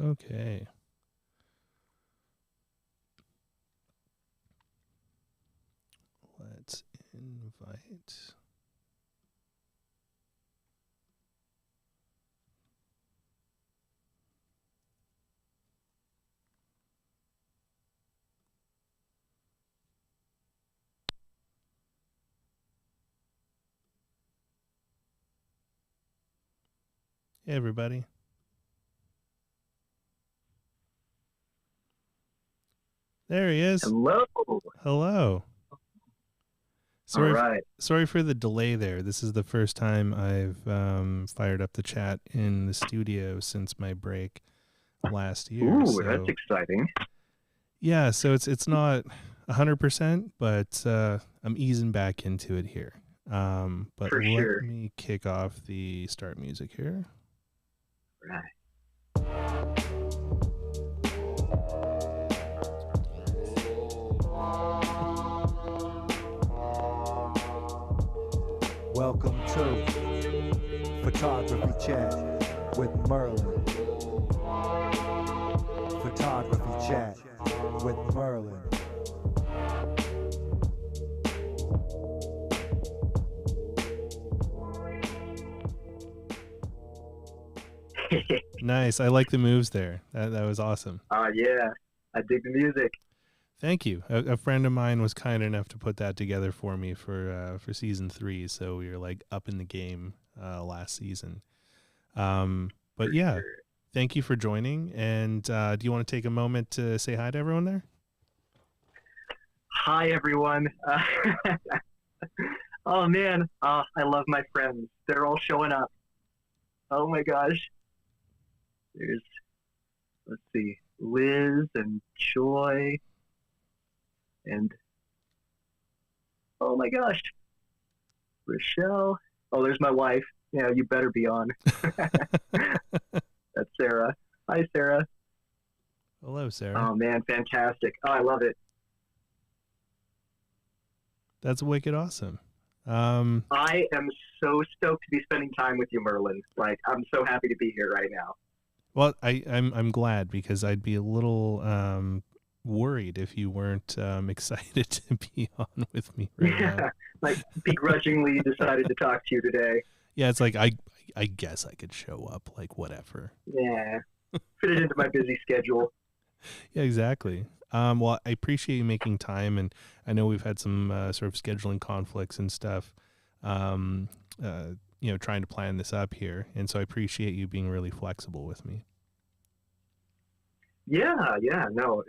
Okay. Let's invite. Hey, everybody. There he is. Hello. Hello. All Sorry, right. sorry for the delay there. This is the first time I've fired up the chat in the studio since my break last year. Ooh, that's So exciting. yeah, so it's not 100%, but I'm easing back into it here. But For let sure. me kick off the start music here. Right. Welcome to Photography Chat with Merlin. Photography Chat with Merlin. Nice. I like the moves there. That was awesome. Yeah. I dig the music. Thank you. A friend of mine was kind enough to put that together for me for season 3. So we were like up in the game last season. But For yeah, sure. thank you for joining. And do you want to take a moment to say hi to everyone there? Hi, everyone. Oh, man. I love my friends. They're all showing up. Oh, my gosh. Let's see, Liz and Joy. And, oh, my gosh. Rochelle. Oh, there's my wife. Yeah, you better be on. That's Sarah. Hi, Sarah. Hello, Sarah. Oh, man. Fantastic. Oh, I love it. That's wicked awesome. I am so stoked to be spending time with you, Merlin. Like, I'm so happy to be here right now. Well, I'm glad, because I'd be a little worried if you weren't excited to be on with me right now. Like, begrudgingly decided to talk to you today. Yeah, it's like I guess I could show up, like whatever. Yeah, fit it into my busy schedule. Yeah, exactly. Well, I appreciate you making time, and I know we've had some sort of scheduling conflicts and stuff. Um, trying to plan this up here, and so I appreciate you being really flexible with me. Yeah, no.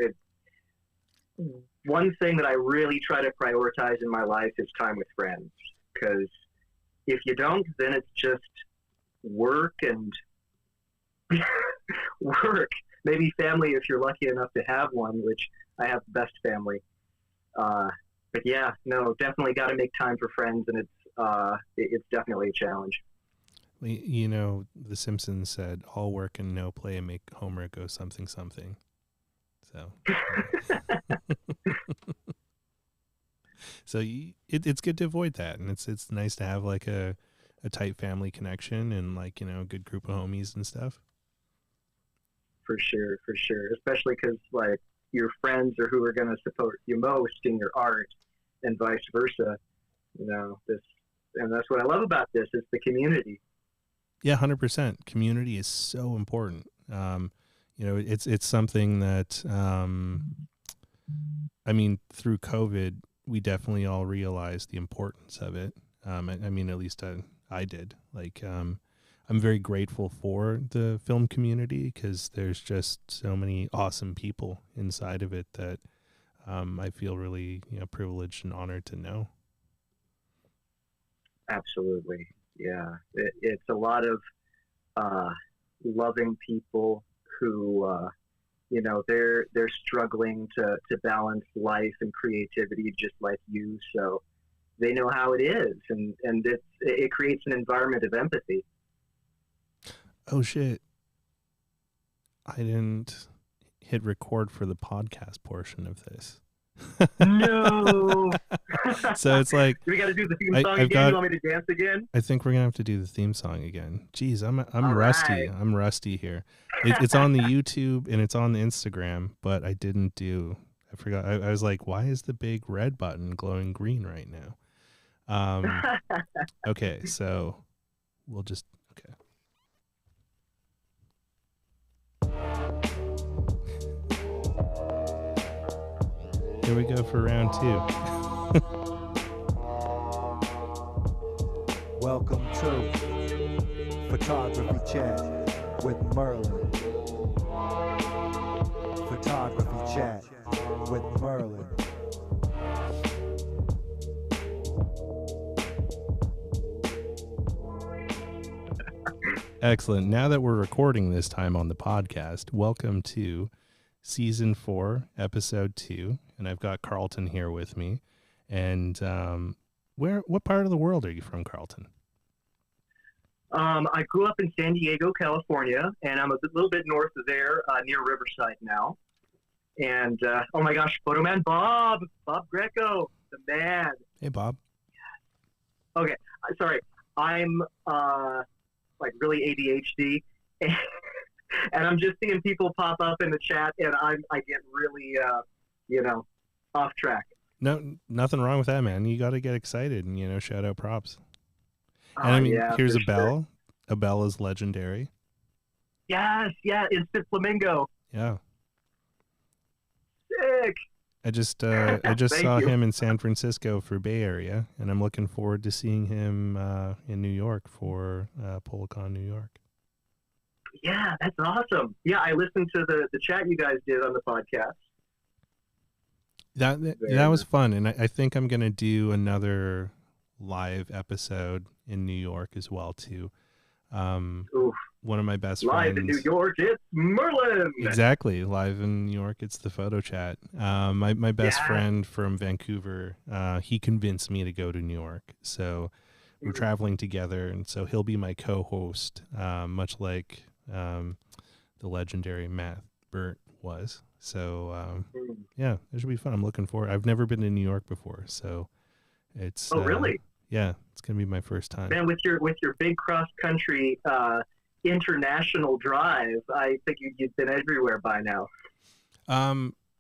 One thing that I really try to prioritize in my life is time with friends. Because if you don't, then it's just work and work. Maybe family if you're lucky enough to have one, which I have the best family. But yeah, no, definitely got to make time for friends, and it's definitely a challenge. You know, The Simpsons said, "All work and no play make Homer go something something." So, so it's good to avoid that, and it's nice to have like a tight family connection and like a good group of homies and stuff. For sure. Especially because like your friends are who are going to support you most in your art, and vice versa. And that's what I love about this is the community. Yeah, 100%. Community is so important. It's something that I mean, through COVID, we definitely all realized the importance of it. I mean, at least I did. Like, I'm very grateful for the film community because there's just so many awesome people inside of it that I feel really privileged and honored to know. Absolutely, yeah. It's a lot of loving people who they're struggling to balance life and creativity just like you. So they know how it is, and it creates an environment of empathy. Oh shit! I didn't hit record for the podcast portion of this. No. So it's like we got to do the theme song I've again. got, You want me to dance again? I think we're gonna have to do the theme song again. Jeez, I'm All rusty. right. I'm rusty here. It's on the YouTube and it's on the Instagram, but I didn't do. I forgot. I was like, why is the big red button glowing green right now? Okay, so we'll just okay. Here we go for round 2. Welcome to Photography Chat with Merlin. Photography Chat with Merlin. Excellent. Now that we're recording this time on the podcast, welcome to Season 4, Episode 2. And I've got Carlton here with me. And what part of the world are you from, Carlton? I grew up in San Diego, California, and I'm a little bit north of there, near Riverside now. And, oh my gosh, photo man Bob Greco, the man. Hey, Bob. Okay, sorry. I'm, like really ADHD, and I'm just seeing people pop up in the chat, and I get really, off track. No, nothing wrong with that, man. You got to get excited and, shout out props. And I mean, yeah, here's a bell. Sure. A bell is legendary. Yes, yeah, Instant Flamingo. Yeah. Sick. I just saw you. him in San Francisco for Bay Area, and I'm looking forward to seeing him in New York for PolaCon New York. Yeah, that's awesome. Yeah, I listened to the chat you guys did on the podcast. That was fun, and I think I'm gonna do another live episode in New York as well too. One of my best live friends in New York, it's Merlin. Exactly, live in New York, it's the photo chat. My best friend from Vancouver, he convinced me to go to New York, so we're traveling together, and so he'll be my co-host, much like the legendary Matt Burt was. So yeah, it should be fun. I'm looking forward. I've never been to New York before, so it's really? Yeah, it's gonna be my first time. Man, with your big cross country international drive, I think you've been everywhere by now.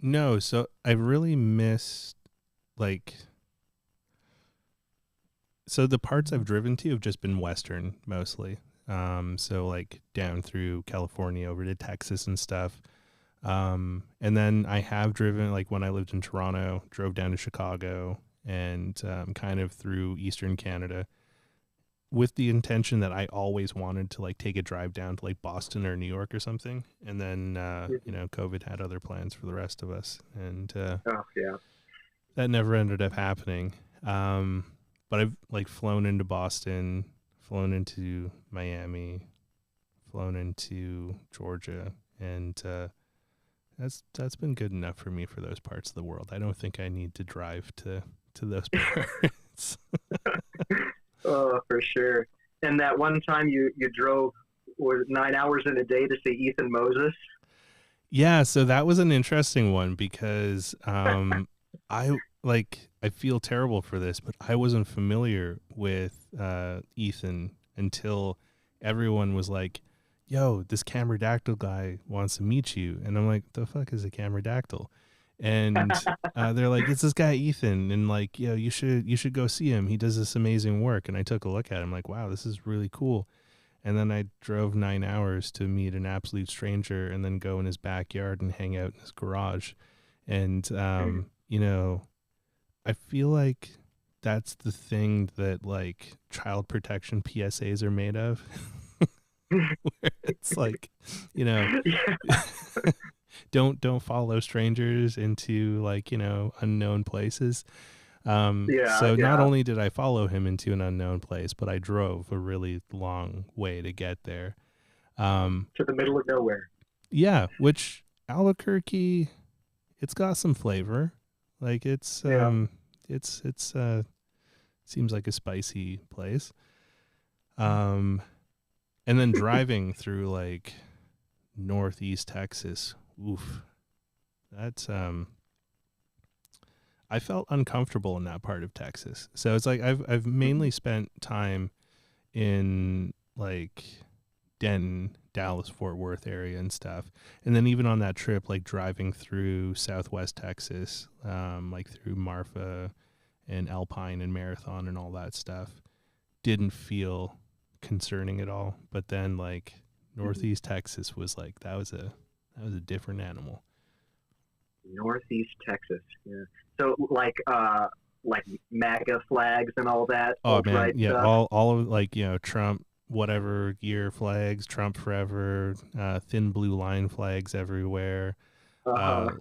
No, so I really missed so the parts I've driven to have just been Western mostly. So like down through California over to Texas and stuff. And then I have driven, like when I lived in Toronto, drove down to Chicago and kind of through Eastern Canada with the intention that I always wanted to like take a drive down to like Boston or New York or something. And then, COVID had other plans for the rest of us. And that never ended up happening. But I've like flown into Boston, flown into Miami, flown into Georgia, and that's been good enough for me for those parts of the world. I don't think I need to drive to those parts. Oh, for sure. And that one time you drove 9 hours in a day to see Ethan Moses. Yeah, so that was an interesting one because I feel terrible for this, but I wasn't familiar with Ethan until everyone was like, yo, this Camerodactyl guy wants to meet you. And I'm like, the fuck is a Camerodactyl? And they're like, it's this guy Ethan, and like, yo, you should go see him. He does this amazing work. And I took a look at him, like, wow, this is really cool. And then I drove 9 hours to meet an absolute stranger, and then go in his backyard and hang out in his garage. And I feel like that's the thing that like child protection PSAs are made of. Where it's like, don't follow strangers into like, unknown places. Not only did I follow him into an unknown place, but I drove a really long way to get there. To the middle of nowhere. Yeah, which Albuquerque, it's got some flavor. Like it's seems like a spicy place. And then driving through like Northeast Texas, oof. That's I felt uncomfortable in that part of Texas. So it's like I've mainly spent time in like Denton, Dallas, Fort Worth area and stuff. And then even on that trip, like driving through Southwest Texas, like through Marfa and Alpine and Marathon and all that stuff, didn't feel concerning at all. But then like Northeast Texas was like, that was a different animal. Northeast Texas, yeah. So like MAGA flags and all that. Oh man, right yeah, stuff. all of like, you know, Trump whatever year flags, Trump forever, thin blue line flags everywhere,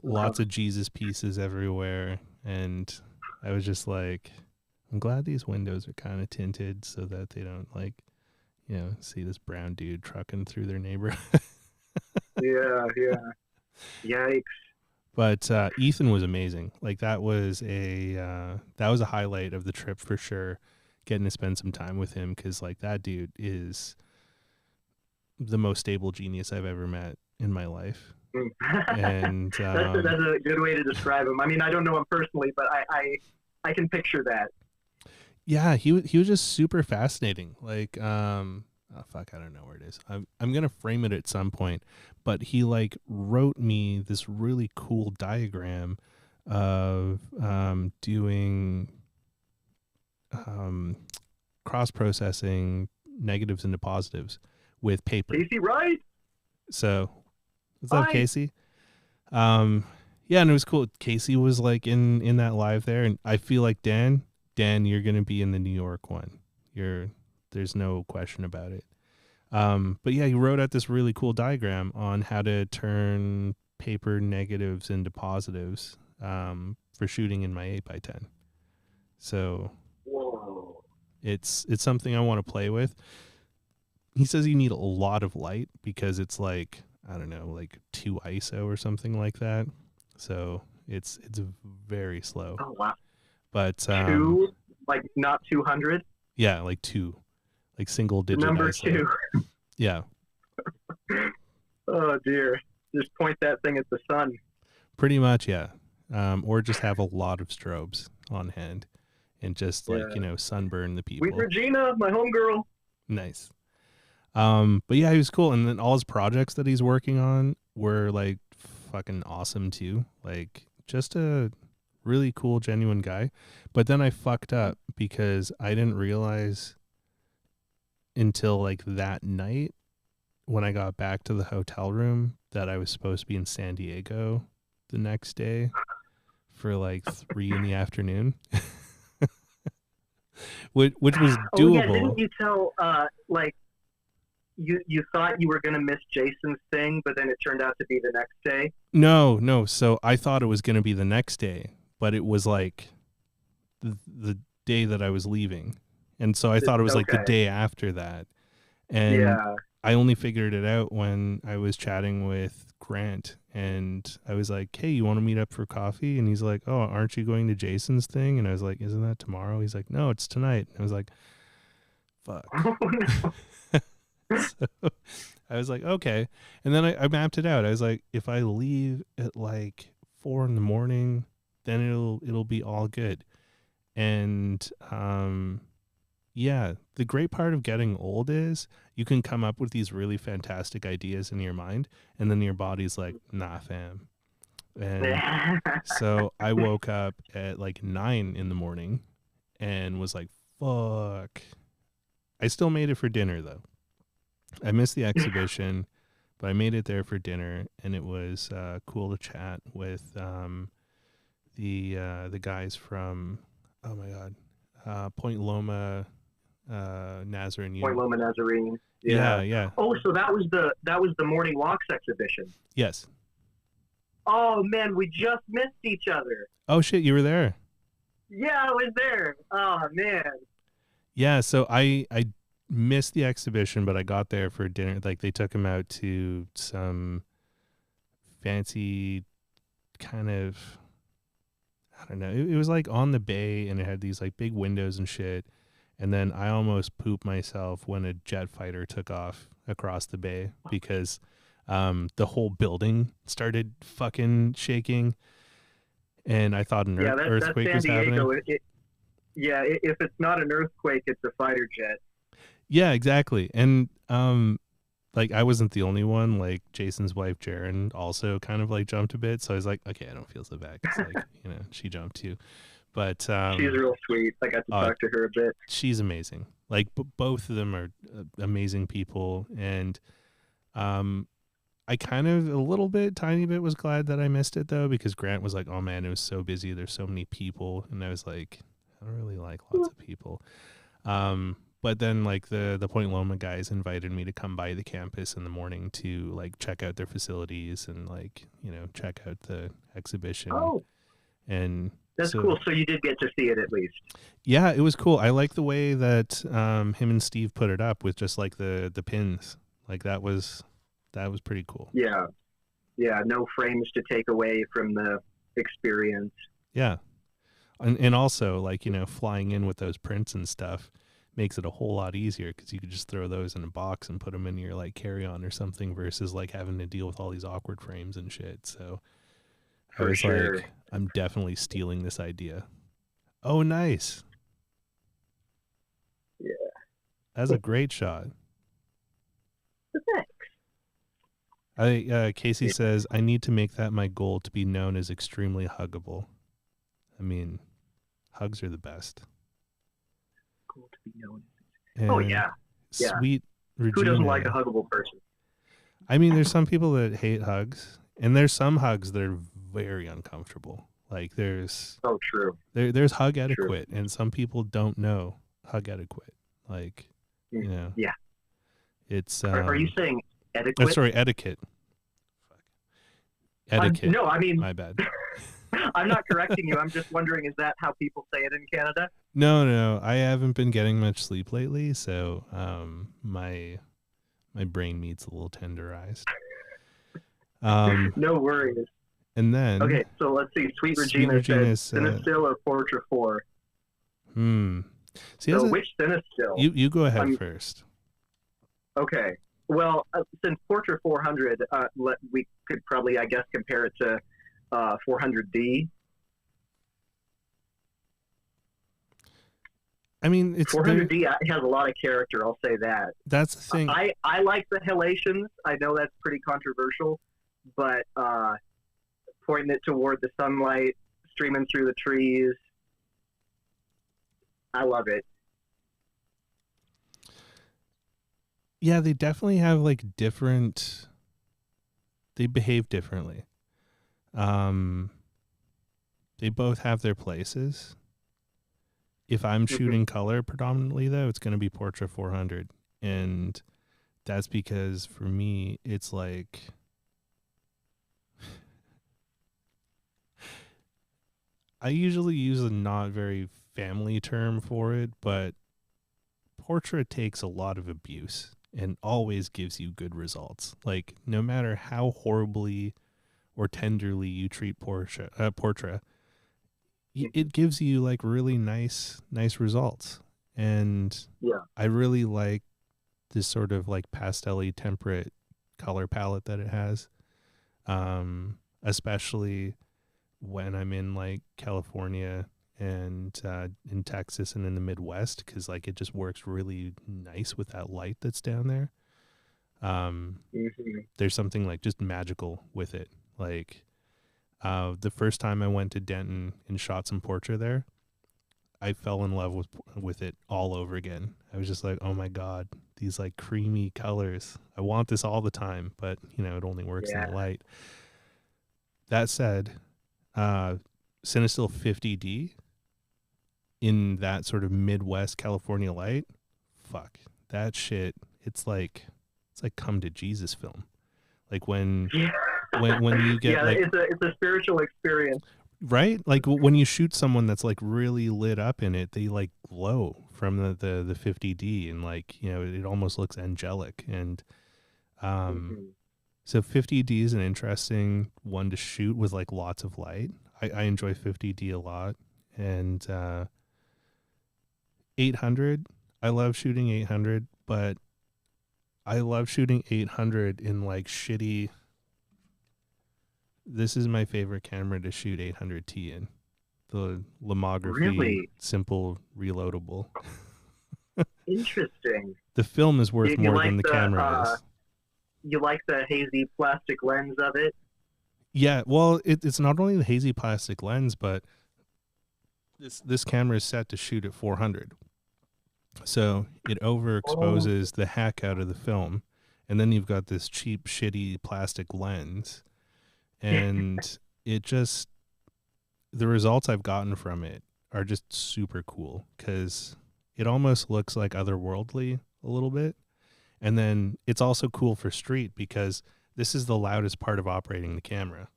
lots of Jesus pieces everywhere, and I was just like, I'm glad these windows are kind of tinted so that they don't like, you know, see this brown dude trucking through their neighborhood. Yeah. Yikes. But Ethan was amazing. Like that was a highlight of the trip for sure. Getting to spend some time with him, because like that dude is the most stable genius I've ever met in my life. And that's a good way to describe him. I mean, I don't know him personally, but I can picture that. Yeah, he was just super fascinating. Like oh fuck, I don't know where it is. I'm gonna frame it at some point, but he like wrote me this really cool diagram of doing cross processing negatives into positives with paper. Casey Wright. So what's up, Casey? Yeah, and it was cool. Casey was like in that live there, and I feel like Dan, you're gonna be in the New York one. There's no question about it. But yeah, he wrote out this really cool diagram on how to turn paper negatives into positives for shooting in my 8x10. So whoa, it's something I want to play with. He says you need a lot of light because it's like, I don't know, like 2 ISO or something like that. So it's very slow. Oh wow. But 2, like not 200. Yeah, like 2, like single digit Number ISO. 2. Yeah. Oh dear. Just point that thing at the sun. Pretty much, yeah. Or just have a lot of strobes on hand and just like, you know, sunburn the people. Sweet Regina, my homegirl. Nice. But yeah, he was cool. And then all his projects that he's working on were like fucking awesome too. Like just a really cool, genuine guy. But then I fucked up because I didn't realize until like that night when I got back to the hotel room that I was supposed to be in San Diego the next day for like 3 in the afternoon. which was doable. Oh yeah, didn't you tell like you thought you were going to miss Jason's thing, but then it turned out to be the next day? No. So I thought it was going to be the next day, but it was like the day that I was leaving. And so I thought it was like the day after that. And yeah. I only figured it out when I was chatting with Grant, and I was like, hey, you want to meet up for coffee? And he's like, oh, aren't you going to Jason's thing? And I was like, isn't that tomorrow? He's like, no, it's tonight. And I was like, fuck. Oh, no. So I was like, okay. And then I mapped it out. I was like, if I leave at like 4 a.m, then it'll be all good. And yeah, the great part of getting old is you can come up with these really fantastic ideas in your mind, and then your body's like, nah, fam. And so I woke up at like 9 a.m. and was like, fuck. I still made it for dinner though. I missed the exhibition, but I made it there for dinner, and it was cool to chat with the guys from, oh my god, Point Loma Nazarene. Point Loma Nazarene. Yeah. Oh, so that was the Morning Walks exhibition. Yes. Oh man, we just missed each other. Oh shit, you were there. Yeah, I was there. Oh man. Yeah, so I missed the exhibition, but I got there for dinner. Like they took him out to some fancy kind of, I don't know. It was like on the bay, and it had these like big windows and shit. And then I almost pooped myself when a jet fighter took off across the bay because the whole building started fucking shaking. And I thought an earthquake was happening. If it's not an earthquake, it's a fighter jet. Yeah, exactly. And like I wasn't the only one. Like Jason's wife, Jaren, also kind of like jumped a bit. So I was like, okay, I don't feel so bad. 'Cause, like, she jumped too. But she's real sweet. I got to talk to her a bit. She's amazing. Like both of them are amazing people. And I kind of a little bit, tiny bit was glad that I missed it though, because Grant was like, oh man, it was so busy. There's so many people. And I was like, I don't really like lots of people. But then like the Point Loma guys invited me to come by the campus in the morning to like check out their facilities and like, check out the exhibition. Oh, and that's cool. So you did get to see it at least. Yeah, it was cool. I like the way that him and Steve put it up with just like the pins. Like that was pretty cool. Yeah. Yeah. No frames to take away from the experience. Yeah. And also like, flying in with those prints and stuff makes it a whole lot easier because you could just throw those in a box and put them in your like carry-on or something versus like having to deal with all these awkward frames and shit. So I was like, I'm definitely stealing this idea. Oh, nice. Yeah. That's a great shot. Thanks. Casey says, I need to make that my goal to be known as extremely huggable. I mean, hugs are the best. Cool to be known. Oh, yeah. Sweet Regina. Who doesn't like a huggable person? I mean, there's some people that hate hugs, and there's some hugs that are very uncomfortable. Like there's true. There's hug etiquette, and some people don't know hug etiquette. Like, yeah. It's are you saying etiquette? Sorry, etiquette. Fuck. Etiquette. No, I mean, my bad. I'm not correcting you. I'm just wondering, is that how people say it in Canada? No. I haven't been getting much sleep lately, so my brain meat's a little tenderized. No worries. And then okay, so let's see. Sweet Regina says Cinestill or Portra 4. See, so which Cinestill? You go ahead first. Okay. Well, since Portra 400, we could probably, I guess, compare it to 400D. I mean, it's 400D has a lot of character. I'll say that. That's the thing. I like the halations. I know that's pretty controversial, but pointing it toward the sunlight streaming through the trees, I love it. Yeah, they definitely have like different. They behave differently. They both have their places. If I'm shooting color predominantly, though, it's going to be Portra 400. And that's because for me, it's like, I usually use a not very family term for it, but Portra takes a lot of abuse and always gives you good results. Like, no matter how horribly or tenderly you treat Portra, it gives you like really nice results. And I really like this sort of like pastel-y temperate color palette that it has, especially when I'm in like California and in Texas and in the Midwest, because like it just works really nice with that light that's down there. There's something like just magical with it. Like the first time I went to Denton and shot some Portra there, I fell in love with it all over again. I was just like, oh my God, these like creamy colors. I want this all the time, but it only works in the light. That said, Cinestill 50D in that sort of Midwest California light, fuck that shit. It's like come to Jesus film. Like when you get like, it's a spiritual experience, right? Like when you shoot someone that's like really lit up in it, they like glow from the 50D, and like it almost looks angelic. And so 50D is an interesting one to shoot with like lots of light. I enjoy 50D a lot. And 800, I love shooting 800, but I love shooting 800 in like shitty. This is my favorite camera to shoot 800T in. The Lomography simple reloadable. Interesting. The film is worth more than the camera is. you like the hazy plastic lens of it? Yeah, well, it's not only the hazy plastic lens, but this camera is set to shoot at 400, so it Oh, overexposes the heck out of the film, and then you've got this cheap, shitty plastic lens, and it just the results I've gotten from it are just super cool because it almost looks like otherworldly a little bit, and then it's also cool for street because this is the loudest part of operating the camera.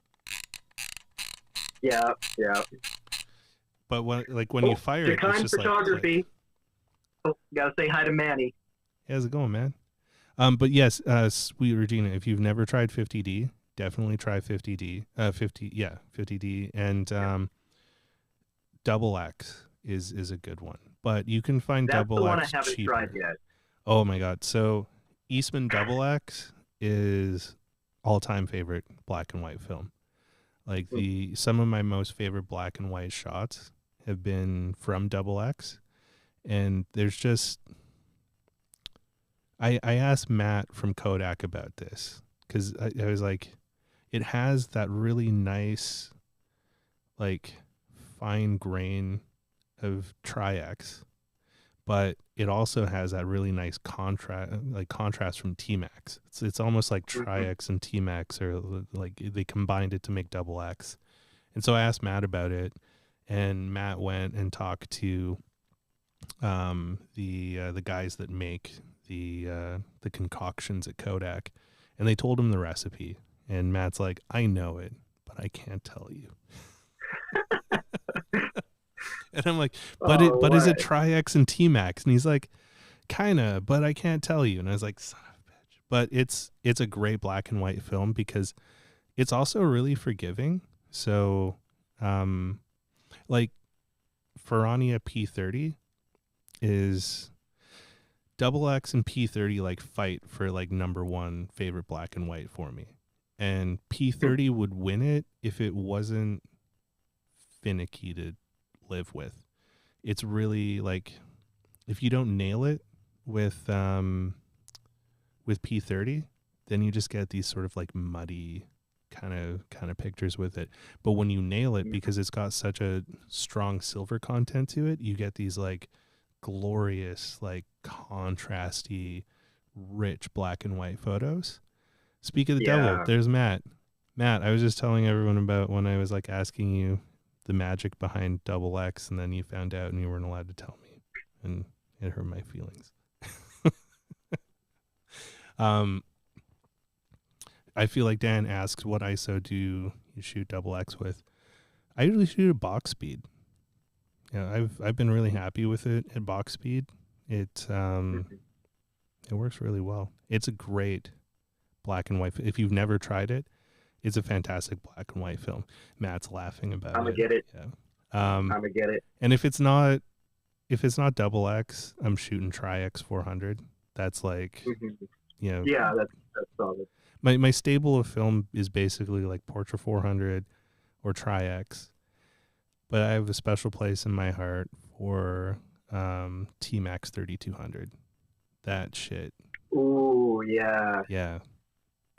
yeah, yeah. But when you fire it, it's Decline just like click. photography. Oh, gotta say hi to Manny. Hey, how's it going, man? But yes, sweet Regina, if you've never tried 50D, definitely try 50D. 50D, and Double X is a good one. But you can find That's the Double one I X haven't tried cheaper. yet. Oh my god! So Eastman Double X is all-time favorite black and white film. Like some of my most favorite black and white shots have been from Double X, and there's just I asked Matt from Kodak about this because I was like, it has that really nice, like, fine grain of Tri-X, but it also has that really nice contrast from T-Max. It's almost like Tri-X and T-Max are like they combined it to make Double X. And so I asked Matt about it, and Matt went and talked to the guys that make the concoctions at Kodak, and they told him the recipe. And Matt's like, I know it, but I can't tell you. And I'm like, but is it Tri-X and T-Max? And he's like, kinda, but I can't tell you. And I was like, son of a bitch. But it's a great black and white film because it's also really forgiving. So, like Ferrania P30 is Double X and P30 like fight for like number one favorite black and white for me. And P30 would win it if it wasn't finicky to live with. It's really like if you don't nail it with P30, then you just get these sort of like muddy kind of pictures with it. But when you nail it, because it's got such a strong silver content to it, you get these like glorious, like contrasty, rich black and white photos. Speak of the devil, there's Matt. Matt, I was just telling everyone about when I was like asking you the magic behind Double X, and then you found out and you weren't allowed to tell me, and it hurt my feelings. I feel like Dan asks, what ISO do you shoot Double X with? I usually shoot at box speed. Yeah, I've been really happy with it at box speed. It works really well. It's a great black and white. If you've never tried it, it's a fantastic black and white film. Matt's laughing about it. I'm gonna get it. Yeah. I'm gonna get it. And if it's not Double X, I'm shooting Tri-X 400. That's like, Yeah, that's solid. My stable of film is basically like Portra 400 or Tri-X, but I have a special place in my heart for T-Max 3200. That shit. Ooh, yeah. Yeah.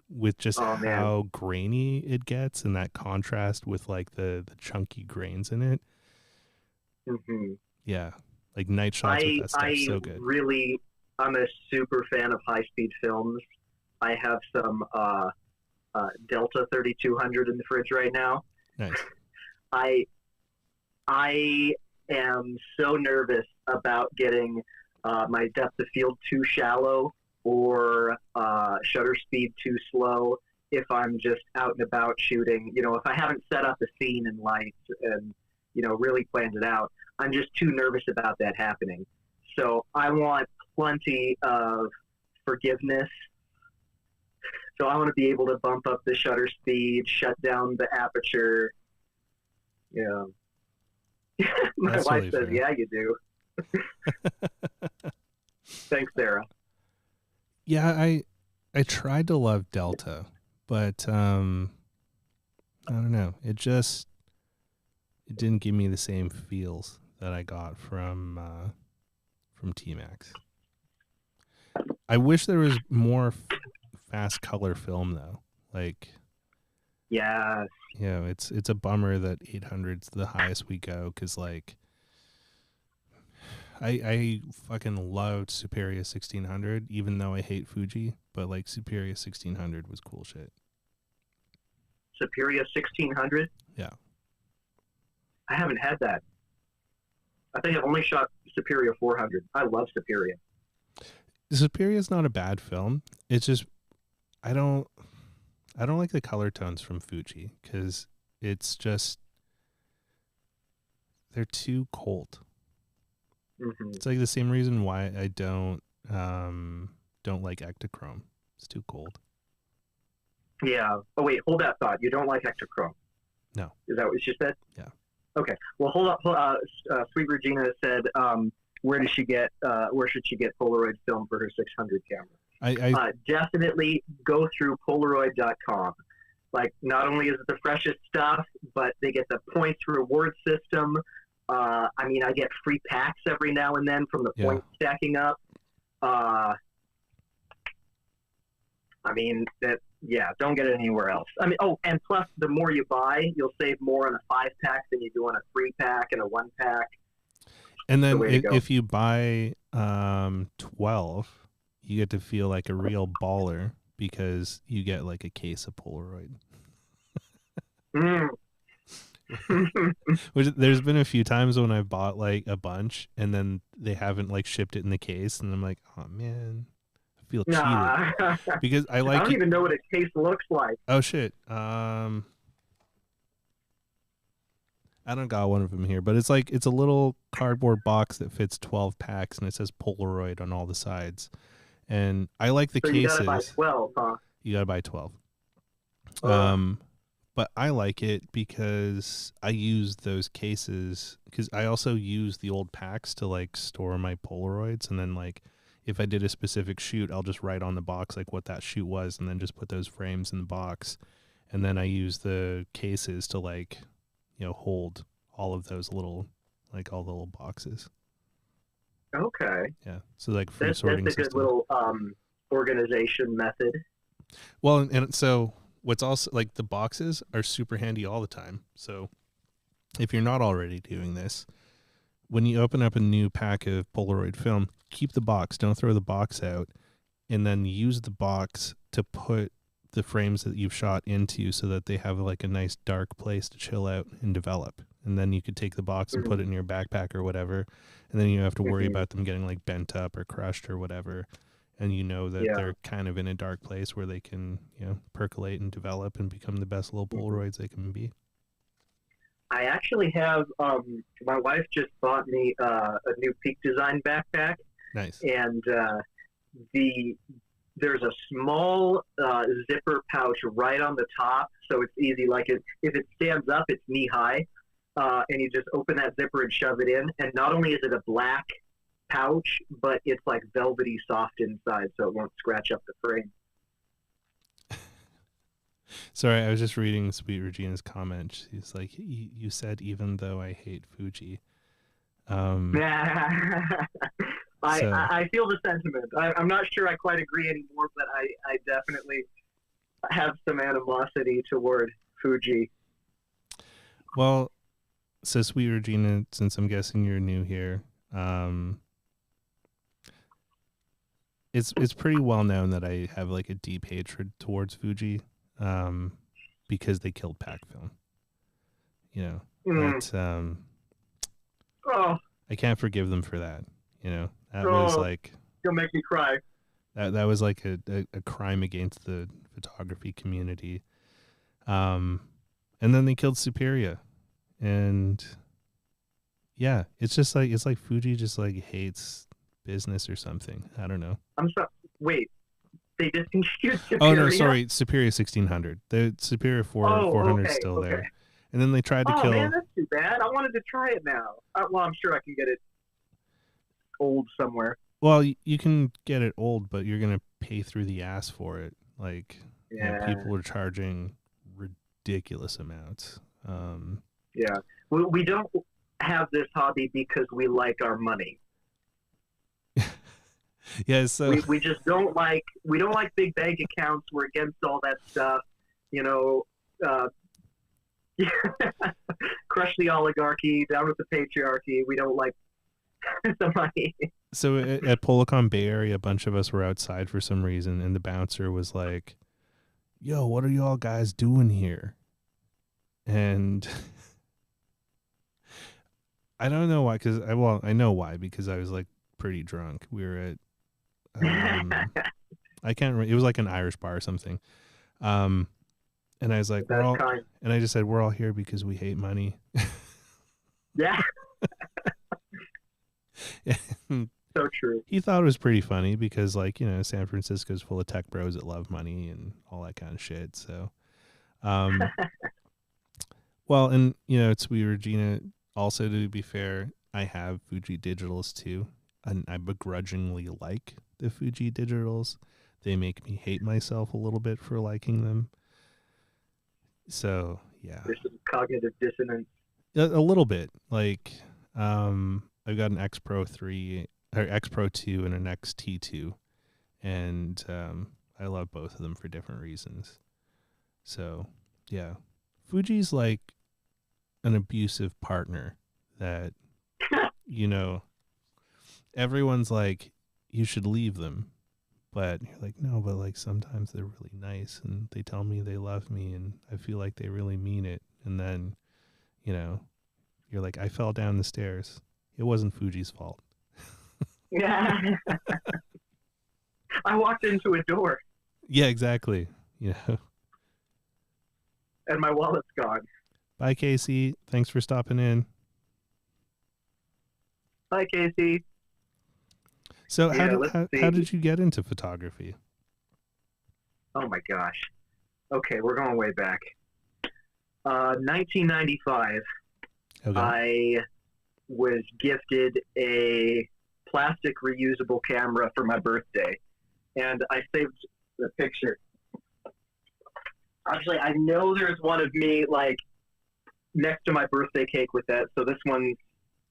With just how grainy it gets and that contrast with like the chunky grains in it. Yeah. Like night shots with that stuff, so good. I'm a super fan of high-speed films. I have some Delta 3200 in the fridge right now. Nice. I am so nervous about getting my depth of field too shallow or shutter speed too slow if I'm just out and about shooting. You know, if I haven't set up a scene and lights and, you know, really planned it out, I'm just too nervous about that happening. So I want plenty of forgiveness. So I want to be able to bump up the shutter speed, shut down the aperture. Yeah. My That's wife really says, fair. yeah, you do. Thanks, Sarah. Yeah, I tried to love Delta, but I don't know. It didn't give me the same feels that I got from T-Max. I wish there was more fast color film though. Like, Yes. it's a bummer that 800's the highest we go, because like I fucking loved Superior 1600, even though I hate Fuji, but like Superior 1600 was cool shit. Superior 1600? Yeah. I haven't had that. I think I've only shot Superior 400. I love Superior. Superior's not a bad film. It's just I don't like the color tones from Fuji, because it's just they're too cold. Mm-hmm. It's like the same reason why I don't like Ektachrome. It's too cold. Yeah. Oh wait, hold that thought. You don't like Ektachrome? No. Is that what you said? Yeah. Okay. Well, hold up. Sweet Regina said, where should she get Polaroid film for her 600 camera? I Definitely go through Polaroid.com. Like, not only is it the freshest stuff, but they get the points reward system. I mean, I get free packs every now and then from the points stacking up. I mean, don't get it anywhere else. I mean, and plus, the more you buy, you'll save more on a 5-pack than you do on a 3-pack and a 1-pack. And then if you buy 12, you get to feel like a real baller, because you get like a case of Polaroid. Which, there's been a few times when I bought like a bunch and then they haven't like shipped it in the case, and I'm like, oh man, I feel cheated. Because I don't even know what a case looks like. Oh shit. I don't got one of them here, but it's a little cardboard box that fits 12 packs, and it says Polaroid on all the sides. And I like the cases. You gotta buy 12, huh? You gotta buy 12. But I like it because I use those cases, because I also use the old packs to like store my Polaroids, and then like if I did a specific shoot, I'll just write on the box like what that shoot was, and then just put those frames in the box, and then I use the cases to like, hold all of those little, like all the little boxes. Okay. Yeah. So like free sorting that's a system. good little organization method. Well, and so what's also like, the boxes are super handy all the time. So if you're not already doing this, when you open up a new pack of Polaroid film, keep the box, don't throw the box out, and then use the box to put the frames that you've shot into, so that they have like a nice dark place to chill out and develop. And then you could take the box and put it in your backpack or whatever, and then you don't have to worry about them getting like bent up or crushed or whatever. And that they're kind of in a dark place where they can, percolate and develop and become the best little Polaroids they can be. I actually have, my wife just bought me a new Peak Design backpack. Nice. And there's a small zipper pouch right on the top, so it's easy. Like if it stands up, it's knee high, and you just open that zipper and shove it in. And not only is it a black pouch, but it's like velvety soft inside, so it won't scratch up the frame. Sorry, I was just reading Sweet Regina's comment. She's like, you said even though I hate Fuji. I feel the sentiment. I'm not sure I quite agree anymore, but I definitely have some animosity toward Fuji. Well, so Sweet Regina, since I'm guessing you're new here, it's pretty well known that I have like a deep hatred towards Fuji, because they killed pack film. I can't forgive them for that. Was like, you'll make me cry. That was like a crime against the photography community. And then they killed Superior, and yeah, it's like Fuji just like hates business or something. I don't know. I'm sorry. Wait, they discontinued Superior? Oh no, sorry, Superior 1600. The Superior 400 is still there. And then they tried to kill. Oh man, that's too bad. I wanted to try it now. Well, I'm sure I can get it old somewhere. Well, you can get it old, but you're gonna pay through the ass for it. Like, people are charging ridiculous amounts. Yeah, we don't have this hobby because we like our money. Yeah, so We just don't like big bank accounts. We're against all that stuff. You know, uh, crush the oligarchy, down with the patriarchy. We don't like the money. so at Policon Bay Area, a bunch of us were outside for some reason, and the bouncer was like, "Yo, what are y'all guys doing here?" And I don't know why, because I know why, because I was like pretty drunk. We were at I can't remember. It was like an Irish bar or something. And I was like, we're That's all, kind. and I just said, we're all here because we hate money. Yeah, And so true. he thought it was pretty funny because, like, you know, San Francisco's full of tech bros that love money and all that kind of shit. So, well, and, you know, it's weird, Regina. Also, to be fair, I have Fuji Digitals too, and I begrudgingly like the Fuji Digitals. They make me hate myself a little bit for liking them. So, yeah. There's some cognitive dissonance. A little bit. Like, I've got an X Pro 3 or X Pro 2 and an XT2, and I love both of them for different reasons. So, yeah, Fuji's like an abusive partner that, you know, everyone's like, you should leave them. But you're like, no, but like sometimes they're really nice and they tell me they love me and I feel like they really mean it. And then, you know, you're like, I fell down the stairs. It wasn't Fuji's fault. Yeah. I walked into a door Yeah, exactly. You know. and my wallet's gone. Bye, Casey. Thanks for stopping in. Hi, Casey. So Yeah, how did you get into photography? Oh my gosh. Okay, we're going way back. 1995. Okay. I was gifted a plastic reusable camera for my birthday, and I saved the picture. Actually, I know there's one of me like next to my birthday cake with that, so this one's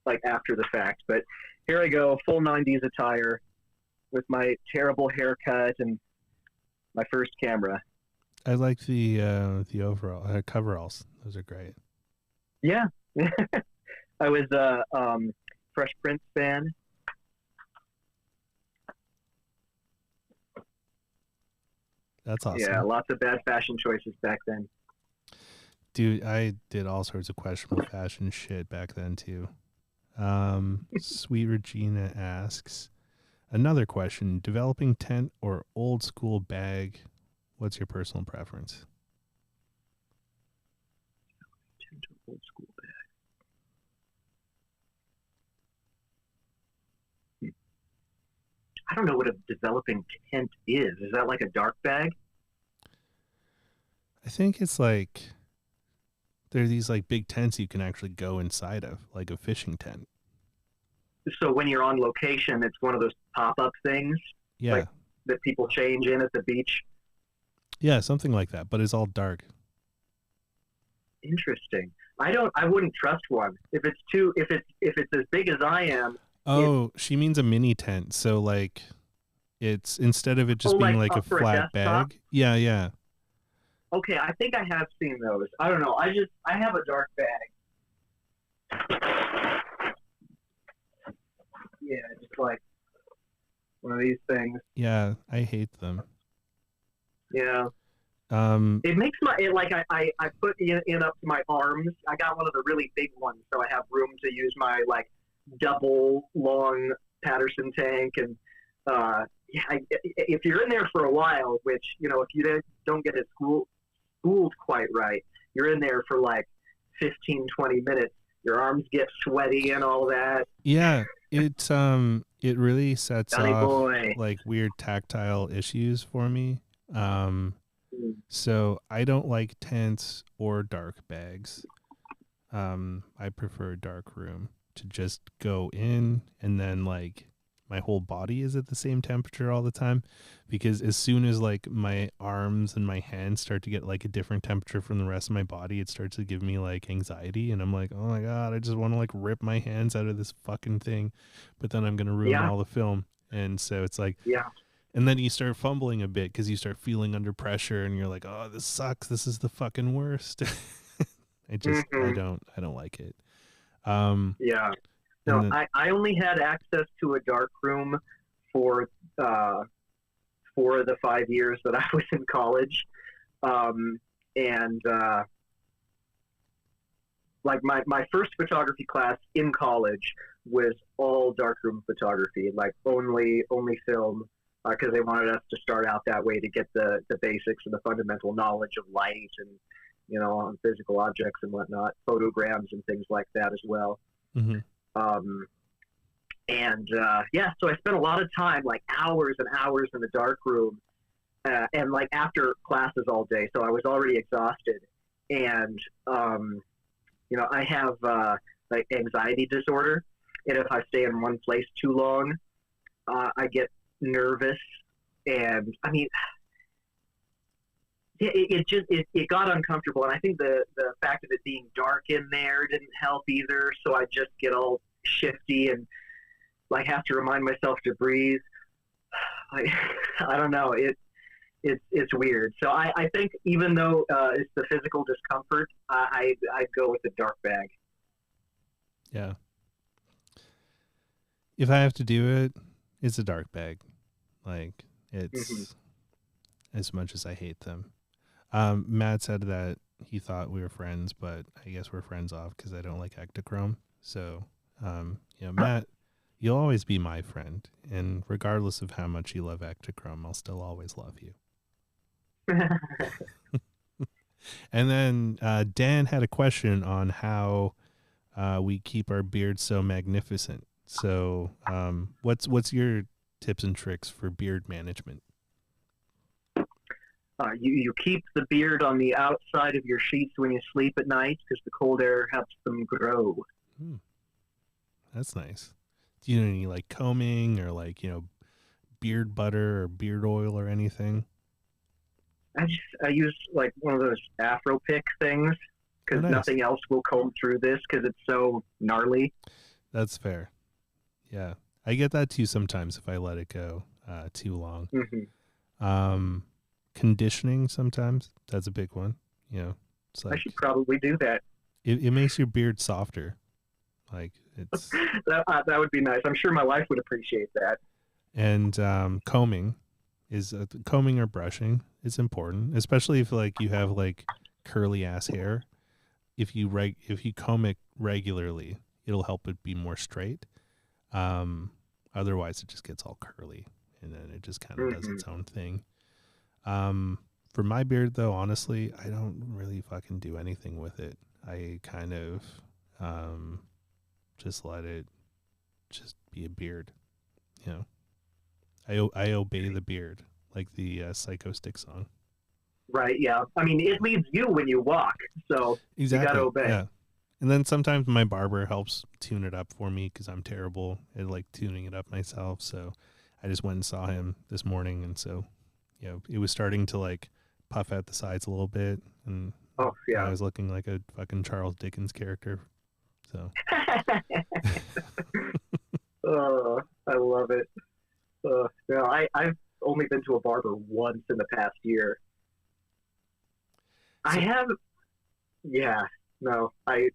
like after the fact. But here I go, full 90s attire with my terrible haircut and my first camera. I like the overall coveralls. Those are great. Yeah. I was a Fresh Prince fan. That's awesome. Yeah, lots of bad fashion choices back then. Dude, I did all sorts of questionable fashion shit back then too. Sweet Regina asks another question: developing tent or old school bag? What's your personal preference? Old school bag. I don't know what a developing tent is. Is that like a dark bag? I think it's like there are these like big tents you can actually go inside of, like a fishing tent. So when you're on location, it's one of those pop-up things, Yeah. like that people change in at the beach. Yeah, something like that, but it's all dark. Interesting. I wouldn't trust one. If it's as big as I am. Oh, she means a mini tent. So like it's instead of it just being like a flat bag. Yeah, yeah. Okay, I think I have seen those. I don't know. I have a dark bag. Yeah, just like one of these things. Yeah, I hate them. Yeah. It makes I put in up to my arms. I got one of the really big ones, so I have room to use my like double long Patterson tank. And if you're in there for a while, which if you don't get it schooled quite right, you're in there for like 15, 20 minutes. Your arms get sweaty and all that. Yeah, it really sets Johnny off boy. like weird tactile issues for me. So I don't like tents or dark bags. I prefer dark room to just go in and then like my whole body is at the same temperature all the time, because as soon as like my arms and my hands start to get like a different temperature from the rest of my body, it starts to give me like anxiety, and I'm like, oh my god, I just want to like rip my hands out of this fucking thing, but then I'm gonna ruin all the film. And so it's like, Yeah. and then you start fumbling a bit because you start feeling under pressure, and you're like, oh, this sucks. This is the fucking worst. I Hmm. don't like it. Yeah. And No, then, I only had access to a dark room for uh, the 5 years that I was in college, and like my first photography class in college was all darkroom photography, like only film, because they wanted us to start out that way to get the basics and the fundamental knowledge of light and on physical objects and whatnot, photograms and things like that as well. mhm. Um, and yeah, so I spent a lot of time, like hours and hours in the dark room, and like after classes all day, so I was already exhausted, and I have like anxiety disorder, and if I stay in one place too long, I get nervous, and I mean, it got uncomfortable, and I think the fact of it being dark in there didn't help either. So I just get all shifty and like have to remind myself to breathe. Like, I don't know, it's weird. So I think even though it's the physical discomfort, I go with the dark bag. Yeah. If I have to do it, it's a dark bag. Like, it's as much as I hate them. Matt said that he thought we were friends, but I guess we're friends off because I don't like ectochrome. So, Matt, you'll always be my friend, and regardless of how much you love ectochrome, I'll still always love you. And then Dan had a question on how we keep our beards so magnificent. So, what's your tips and tricks for beard management? You keep the beard on the outside of your sheets when you sleep at night because the cold air helps them grow. That's nice. Do you do any like combing or like beard butter or beard oil or anything? I use like one of those Afro pick things because nice. Nothing else will comb through this because it's so gnarly. That's fair. Yeah, I get that too sometimes if I let it go too long. Conditioning sometimes, that's a big one. It's like I should probably do that. It makes your beard softer. Like it's that would be nice. I'm sure my wife would appreciate that. And combing combing or brushing is important, especially if like you have like curly ass hair. If you comb it regularly, it'll help it be more straight. Otherwise, it just gets all curly, and then it just kind of does its own thing. For my beard, though, honestly, I don't really fucking do anything with it. I kind of just let it just be a beard. I obey the beard, like the Psycho Stick song. Right, yeah. I mean, it leads you when you walk, so exactly. You gotta obey. Yeah. And then sometimes my barber helps tune it up for me because I'm terrible at like tuning it up myself. So I just went and saw him this morning, and so it was starting to like puff out the sides a little bit, and I was looking like a fucking Charles Dickens character. So oh, I love it. I've only been to a barber once in the past year. I have, I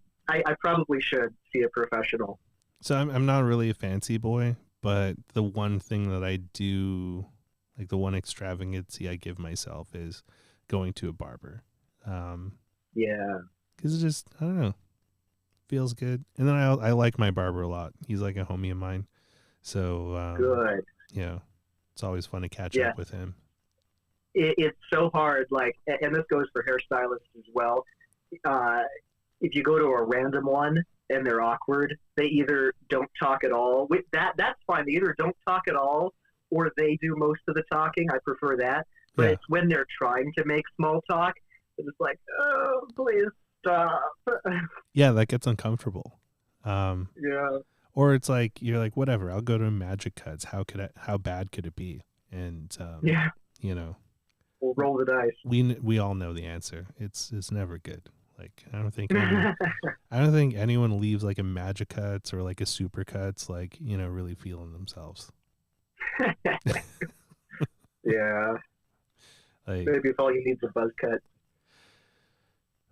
probably should see a professional. So I'm not really a fancy boy, but the one thing that I do, like the one extravagancy I give myself is going to a barber. Because it just, I don't know, feels good. And then I like my barber a lot. He's like a homie of mine. So, good. It's always fun to catch up with him. It's so hard, like, and this goes for hairstylists as well. If you go to a random one and they're awkward, they either don't talk at all. That's fine. They either don't talk at all or they do most of the talking. I prefer that. But it's when they're trying to make small talk, it's like, oh, please stop. Yeah, that gets uncomfortable. Yeah. Or it's like, you're like, whatever, I'll go to Magic Cuts. How bad could it be? And, we'll roll the dice. We all know the answer. It's never good. Like, I don't think anyone leaves like a Magic Cuts or like a Super Cuts, like, really feeling themselves. Yeah. Like, Maybe if all you need is a buzz cut.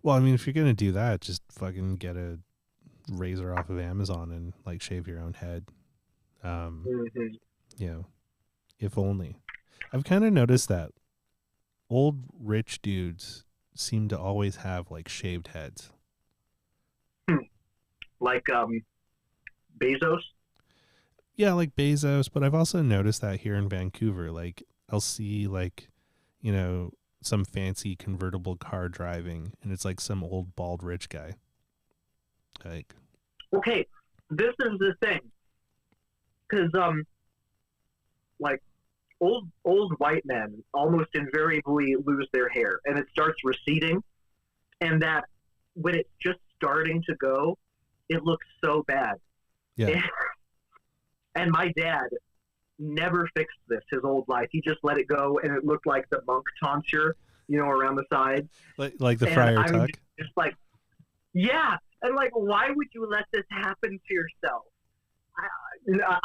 well, I mean, if you're gonna do that, just fucking get a razor off of Amazon and like shave your own head. Mm-hmm. You know, if only. I've kind of noticed that old rich dudes seem to always have like shaved heads. Like Bezos. Yeah, like Bezos, but I've also noticed that here in Vancouver, like I'll see like, you know, some fancy convertible car driving and it's like some old bald rich guy. Like, Okay, this is the thing, because like old white men almost invariably lose their hair, and it starts receding, and that when it's just starting to go, it looks so bad. yeah. And my dad never fixed this his whole life. He just let it go, and it looked like the monk tonsure, you know, around the sides. Like the And Friar I'm Tuck. just like, yeah. And like, why would you let this happen to yourself?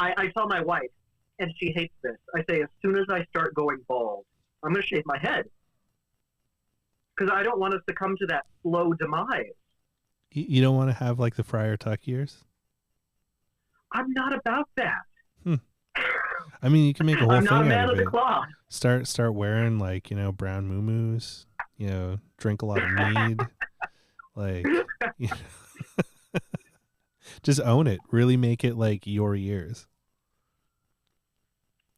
I tell my wife, and she hates this. I say, as soon as I start going bald, I'm going to shave my head. Because I don't want us to come to that slow demise. You don't want to have like the Friar Tuck ears? I'm not about that. I mean, you can make a whole I'm thing not a man out of of the it. cloth. Start wearing like, you know, brown muumuus, you know, drink a lot of mead. Like, you know, just own it. Really make it like your ears.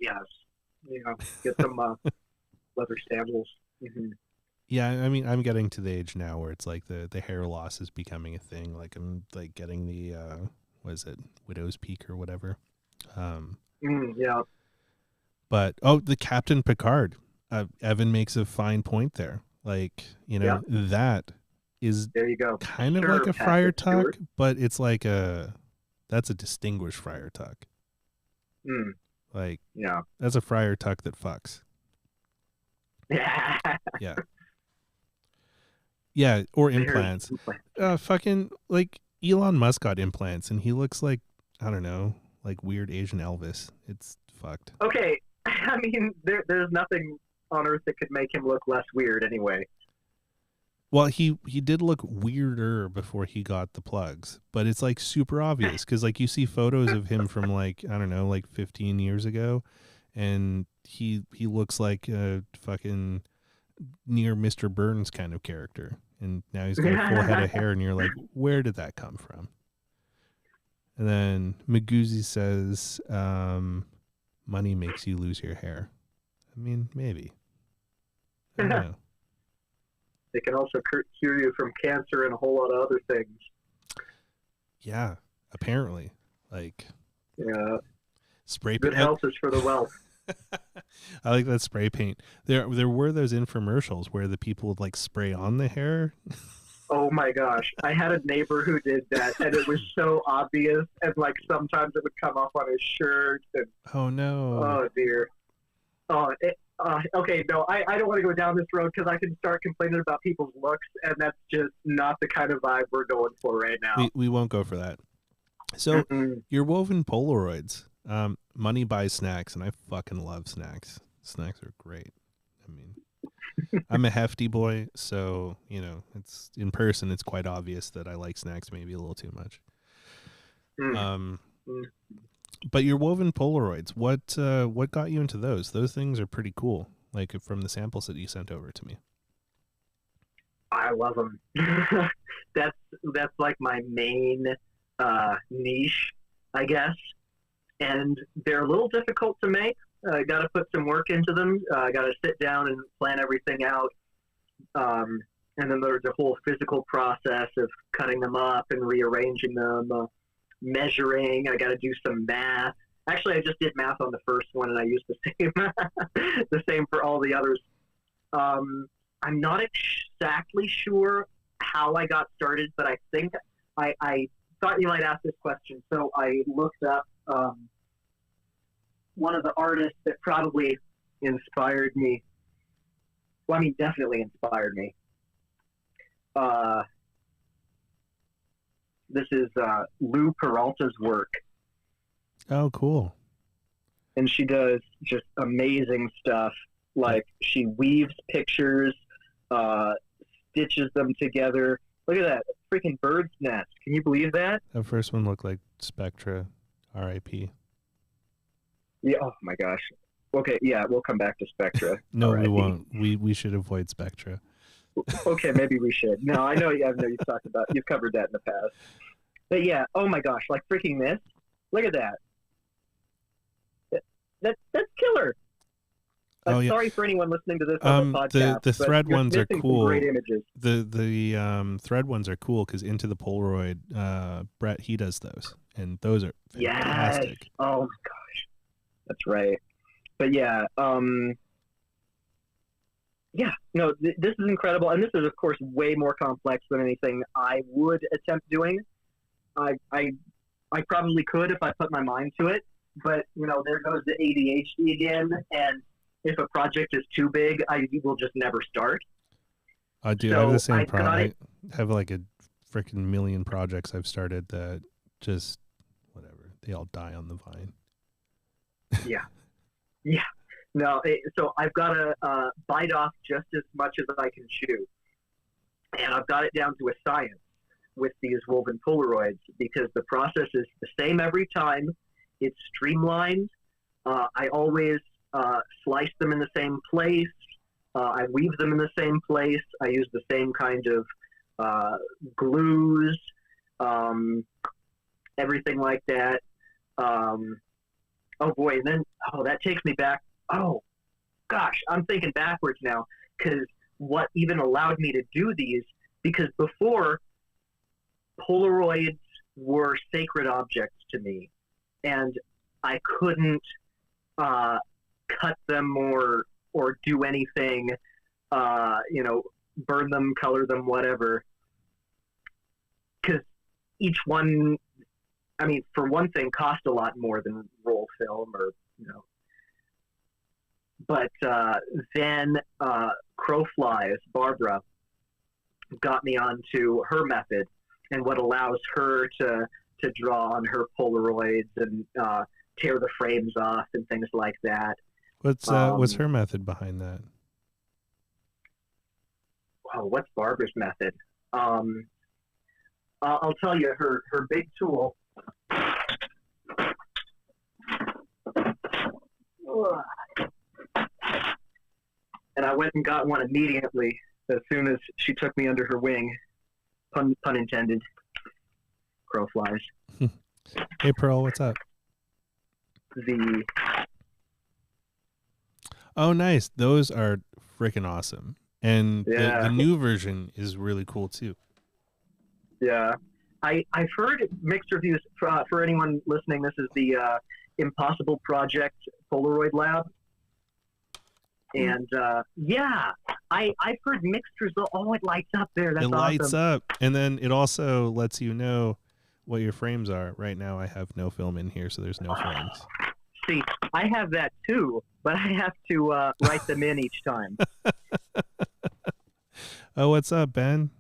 Yes. You know, get some leather sandals. Mm-hmm. Yeah, I mean, I'm getting to the age now where it's like the hair loss is becoming a thing. Like I'm like getting the what is it, widow's peak or whatever. Yeah. But the Captain Picard, Evan makes a fine point there. Like, you know, that is there you go. kind of Sure, like a Friar Patrick Tuck, Stewart. but it's like that's a distinguished Friar Tuck. Like, Yeah. that's a Friar Tuck that fucks. Yeah. Yeah. Yeah, or implants. Fucking like Elon Musk got implants and he looks like, I don't know, like weird Asian Elvis. It's fucked. Okay, I mean, there's nothing on earth that could make him look less weird anyway. Well, he did look weirder before he got the plugs, but it's like super obvious because like you see photos of him from like, I don't know, like 15 years ago, and he looks like a fucking near Mr. Burns kind of character, and now he's got a full head of hair, and you're like, where did that come from? And then Magoozy says, money makes you lose your hair. I mean, maybe. I don't know. It can also cure you from cancer and a whole lot of other things. Yeah, apparently. Like, yeah, spray paint. Good health is for the wealth. I like that spray paint. There were those infomercials where the people would like spray on the hair. Oh my gosh. I had a neighbor who did that, and it was so obvious, and like sometimes it would come off on his shirt. And, oh no. Oh dear. Okay, no, I don't want to go down this road because I can start complaining about people's looks, and that's just not the kind of vibe we're going for right now. We won't go for that. So your woven Polaroids. Money buys snacks, and I fucking love snacks. Snacks are great. I mean, I'm a hefty boy, so you know, it's in person. It's quite obvious that I like snacks maybe a little too much. But your woven Polaroids, what got you into those? Those things are pretty cool. Like from the samples that you sent over to me. I love them. that's like my main niche, I guess. And they're a little difficult to make. I got to put some work into them. I got to sit down and plan everything out. And then there's a whole physical process of cutting them up and rearranging them, measuring. I got to do some math. Actually, I just did math on the first one, and I used the same for all the others. I'm not exactly sure how I got started, but I think I thought you might ask this question, so I looked up one of the artists that probably inspired me. Well, I mean, definitely inspired me. This is Lou Peralta's work. Oh, cool. and she does just amazing stuff. Like she weaves pictures, stitches them together. Look at that freaking bird's nest. Can you believe that? That first one looked like Spectra, R.I.P. Yeah. Oh my gosh. Okay. Yeah, we'll come back to Spectra. No, R.I.P. we won't. We should avoid Spectra. Okay, maybe we should. No, I know you've covered that in the past. But yeah, oh my gosh, like freaking this. Look at that. That's killer. I'm sorry for anyone listening to this on the podcast. The thread ones are cool. Great images. The thread ones are cool because Into the Polaroid, Brett, he does those, and those are fantastic. Yes. Oh my gosh, that's right. But yeah, no, this is incredible, and this is of course way more complex than anything I would attempt doing. I probably could if I put my mind to it, but there goes the ADHD again, and if a project is too big, I will just never start. I do. I have the same problem. I have like a freaking million projects I've started that just whatever. They all die on the vine. Yeah. No, so I've got to bite off just as much as I can chew, and I've got it down to a science with these woven Polaroids because the process is the same every time. It's streamlined. I always slice them in the same place. I weave them in the same place. I use the same kind of glues, everything like that. Oh boy, and then that takes me back. Oh gosh, I'm thinking backwards now because what even allowed me to do these, because before Polaroids were sacred objects to me and I couldn't cut them or do anything, burn them, color them, whatever. Because each one, I mean, for one thing, cost a lot more than roll film or, But then Crowflies, Barbara, got me onto her method and what allows her to draw on her Polaroids and tear the frames off and things like that. What's her method behind that? Oh, what's Barbara's method? I'll tell you, her big tool. And I went and got one immediately as soon as she took me under her wing. Pun intended. Crowflies. Hey, Pearl, what's up? Oh, nice. Those are freaking awesome. And the new version is really cool, too. Yeah. I've heard mixed reviews. For anyone listening, this is the Impossible Project Polaroid Lab. And I've heard mixed results. Oh, it lights up there. That's awesome. It lights up, and then it also lets you know what your frames are. Right now, I have no film in here, so there's no frames. See, I have that too, but I have to write them in each time. Oh, what's up, Ben?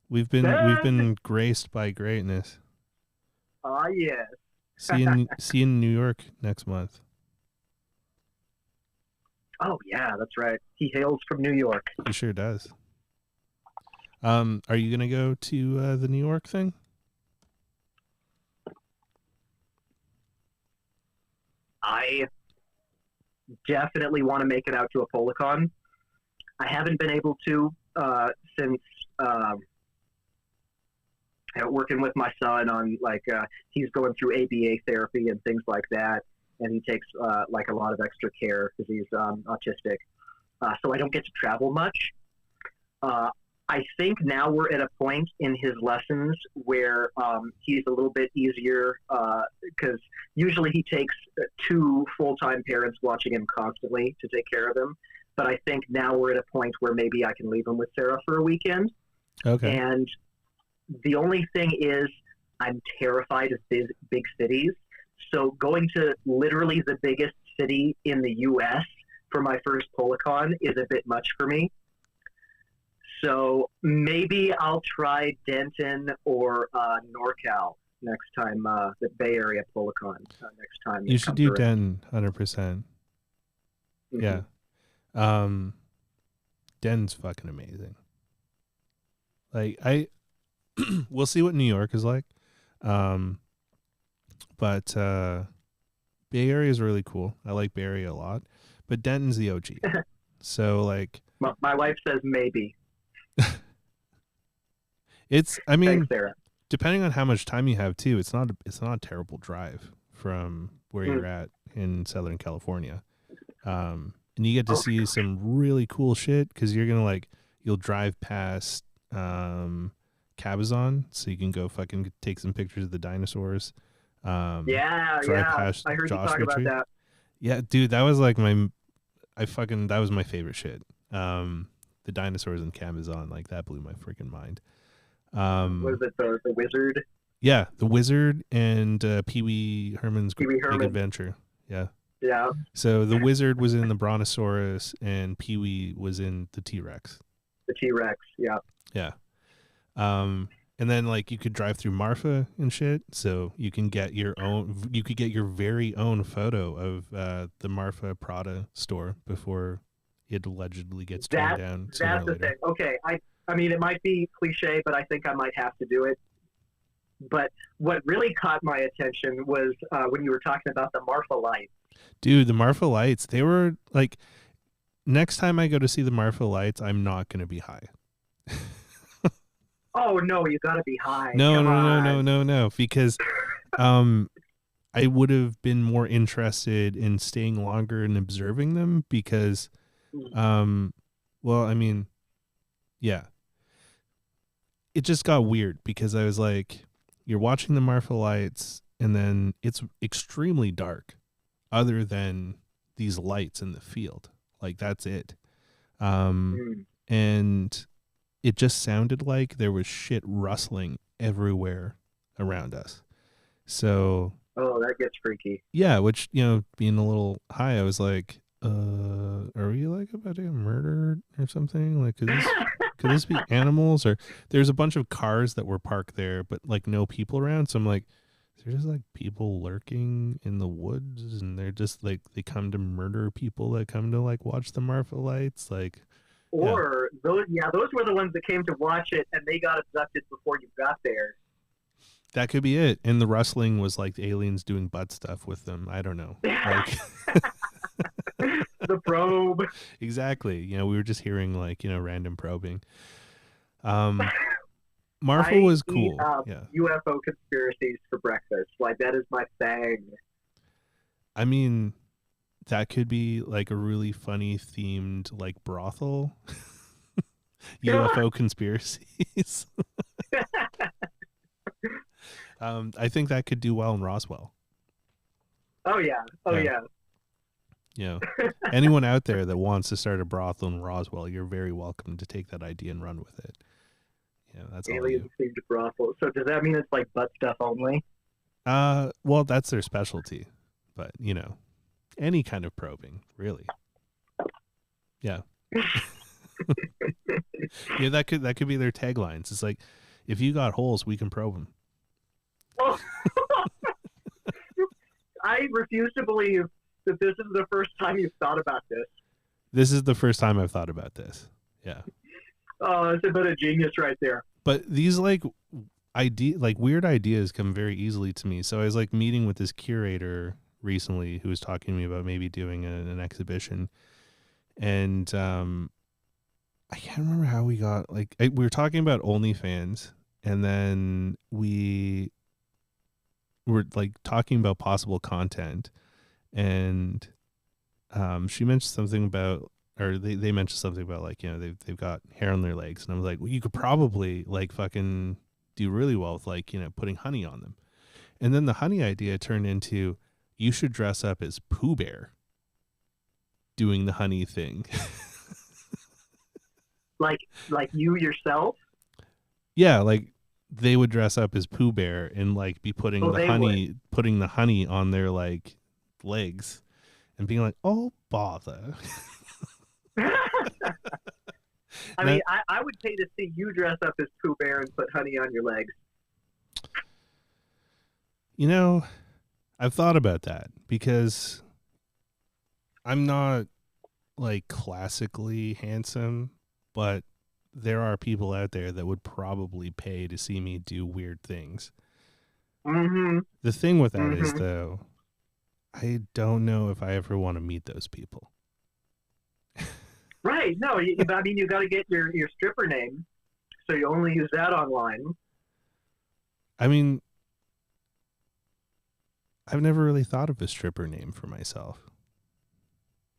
We've been graced by greatness. Ah, yes. See you in New York next month. Oh, yeah, that's right. He hails from New York. He sure does. Are you going to go to the New York thing? I definitely want to make it out to a Policon. I haven't been able to since working with my son on, he's going through ABA therapy and things like that. And he takes a lot of extra care because he's autistic. So I don't get to travel much. I think now we're at a point in his lessons where he's a little bit easier because usually he takes 2 full-time parents watching him constantly to take care of him. But I think now we're at a point where maybe I can leave him with Sarah for a weekend. Okay. And the only thing is I'm terrified of big cities. So going to literally the biggest city in the U.S. for my first Policon is a bit much for me. So maybe I'll try Denton or NorCal next time the Bay Area Policon next time. You should do Den 100%. Mm-hmm. Yeah. Den's fucking amazing. Like we'll see what New York is like. But Bay Area is really cool. I like Bay Area a lot. But Denton's the OG. So like my wife says maybe. I mean, thanks, Sarah. Depending on how much time you have too, it's not a terrible drive from where you're at in Southern California. And you get to see some really cool shit because you're gonna you'll drive past Cabazon, so you can go fucking take some pictures of the dinosaurs. Yeah. Past I heard Joshua you talk about Tree. that. Yeah, dude, that was like that was my favorite shit. The dinosaurs in Cabazon, like that blew my freaking mind. Was it the wizard? Yeah, the wizard and Pee-wee Herman's Big Adventure. Yeah. Yeah. So the wizard was in the Brontosaurus and Pee-wee was in the T-Rex. The T-Rex, yeah. Yeah. And then you could drive through Marfa and shit, so you could get your very own photo of the Marfa Prada store before it allegedly gets torn down. That's the thing. Okay, I mean, it might be cliche, but I think I might have to do it. But what really caught my attention was when you were talking about the Marfa lights. Dude, the Marfa lights, they were like, next time I go to see the Marfa lights, I'm not going to be high. Oh, no, you got to be high. No, because I would have been more interested in staying longer and observing them because, well, I mean, yeah. It just got weird because I was like, you're watching the Marfa lights and then it's extremely dark other than these lights in the field. Like, that's it. And it just sounded like there was shit rustling everywhere around us. So. Oh, that gets freaky. Yeah, which, being a little high, I was like, are we about to get murdered or something? Like, could this be animals? Or there's a bunch of cars that were parked there, but no people around. So I'm like, is there just people lurking in the woods and they're just they come to murder people that come to watch the Marfa lights? Or those were the ones that came to watch it and they got abducted before you got there. That could be it. And the rustling was the aliens doing butt stuff with them. I don't know. The probe. Exactly. We were just hearing random probing. Marfa was cool. Yeah. UFO conspiracies for breakfast. That is my thing. I mean, that could be a really funny themed brothel. UFO conspiracies. I think that could do well in Roswell. Oh yeah. Anyone out there that wants to start a brothel in Roswell, you're very welcome to take that idea and run with it. Yeah, that's alien themed brothel. So does that mean it's butt stuff only? Well, that's their specialty, but any kind of probing, really. Yeah. Yeah, that could be their taglines. It's if you got holes, we can probe them. Oh. I refuse to believe that this is the first time you've thought about this. This is the first time I've thought about this. Yeah. Oh, that's a bit of genius right there. But these weird ideas come very easily to me. So I was meeting with this curator recently who was talking to me about maybe doing an exhibition, and I can't remember how we got we were talking about OnlyFans, and then we were talking about possible content, and she mentioned something about, or they mentioned something about they've got hair on their legs, and I was like, well, you could probably fucking do really well with putting honey on them. And then the honey idea turned into, you should dress up as Pooh Bear doing the honey thing. like you yourself? Yeah, they would dress up as Pooh Bear and be putting the honey on their legs and being oh bother. I mean, I would pay to see you dress up as Pooh Bear and put honey on your legs. You know, I've thought about that because I'm not like classically handsome, but there are people out there that would probably pay to see me do weird things. Mm-hmm. The thing with that is, Mm-hmm. though, I don't know if I ever want to meet those people. Right. No, I mean, you got to get your stripper name, so you only use that online. I mean, I've never really thought of a stripper name for myself.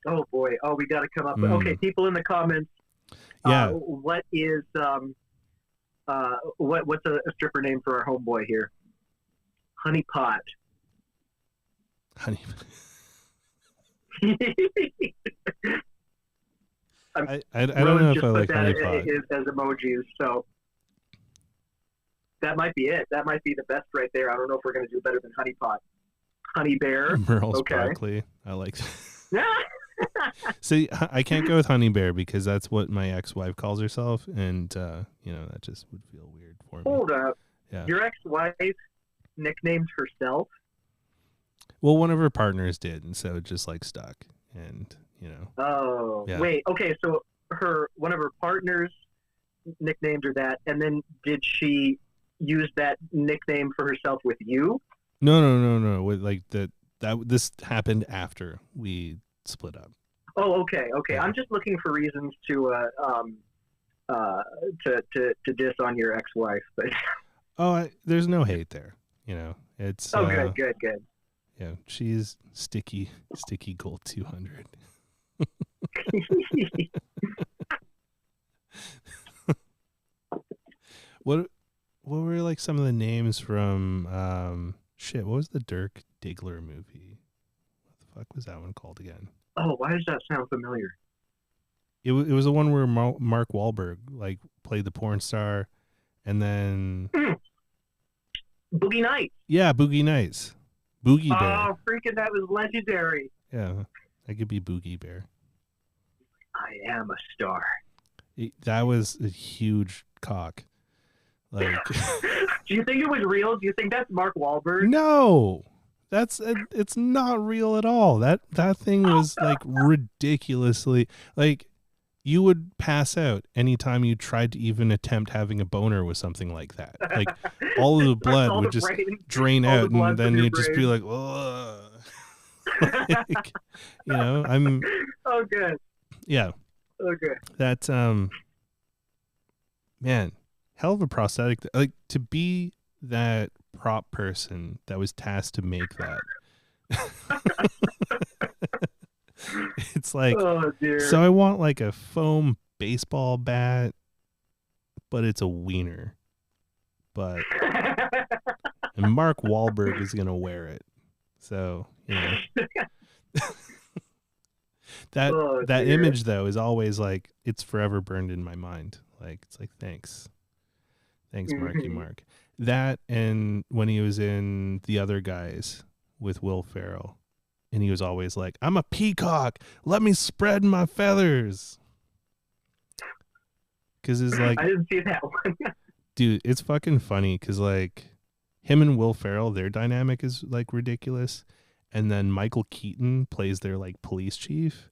Oh boy. Oh, we got to come up with. Okay, Mm. people in the comments. Yeah. What is what's a stripper name for our homeboy here? Honey Pot. Honey. I don't know if just I put like that honey pot. as emojis, so that might be it. That might be the best right there. I don't know if we're going to do better than Honey Pot. Honey Bear. Merle's Okay. broccoli. I like that. See, I can't go with honey bear because that's what my ex-wife calls herself, and that just would feel weird for me. Hold up. Yeah. Your ex-wife nicknamed herself? Well, one of her partners did, and so it just like stuck, and Oh, yeah. Wait. Okay, so one of her partners nicknamed her that, and then did she use that nickname for herself with you? No. With like that this happened after we split up. Oh, okay. Yeah. I'm just looking for reasons to diss on your ex-wife, but there's no hate there. It's good. Yeah, she's sticky gold 200. What were like some of the names from what was the Dirk Diggler movie? What the fuck was that one called again? Oh, why does that sound familiar? It was the one where Mark Wahlberg like played the porn star, and then Boogie Nights. Yeah, Boogie Nights. Boogie Bear. Oh, freaking that was legendary. Yeah, I could be Boogie Bear. I am a star. That was a huge cock. Like, do you think it was real? Do you think that's Mark Wahlberg? No, it's not real at all. That thing was like ridiculously like you would pass out anytime you tried to even attempt having a boner with something like that. Like all of the blood would just drain out, and then you'd just be like, ugh. Like, I'm. Oh, good. Yeah. Okay. That man, hell of a prosthetic. Like to be that prop person that was tasked to make that. It's like, oh, dear. So I want like a foam baseball bat, but it's a wiener. And Mark Wahlberg is gonna wear it. So that image though is always like it's forever burned in my mind. Like it's like thanks Marky Mark. That, and when he was in The Other Guys with Will Ferrell, and he was always like, I'm a peacock, let me spread my feathers. Because it's like, I didn't see that one. Dude, it's fucking funny because like him and Will Ferrell, their dynamic is like ridiculous, and then Michael Keaton plays their like police chief,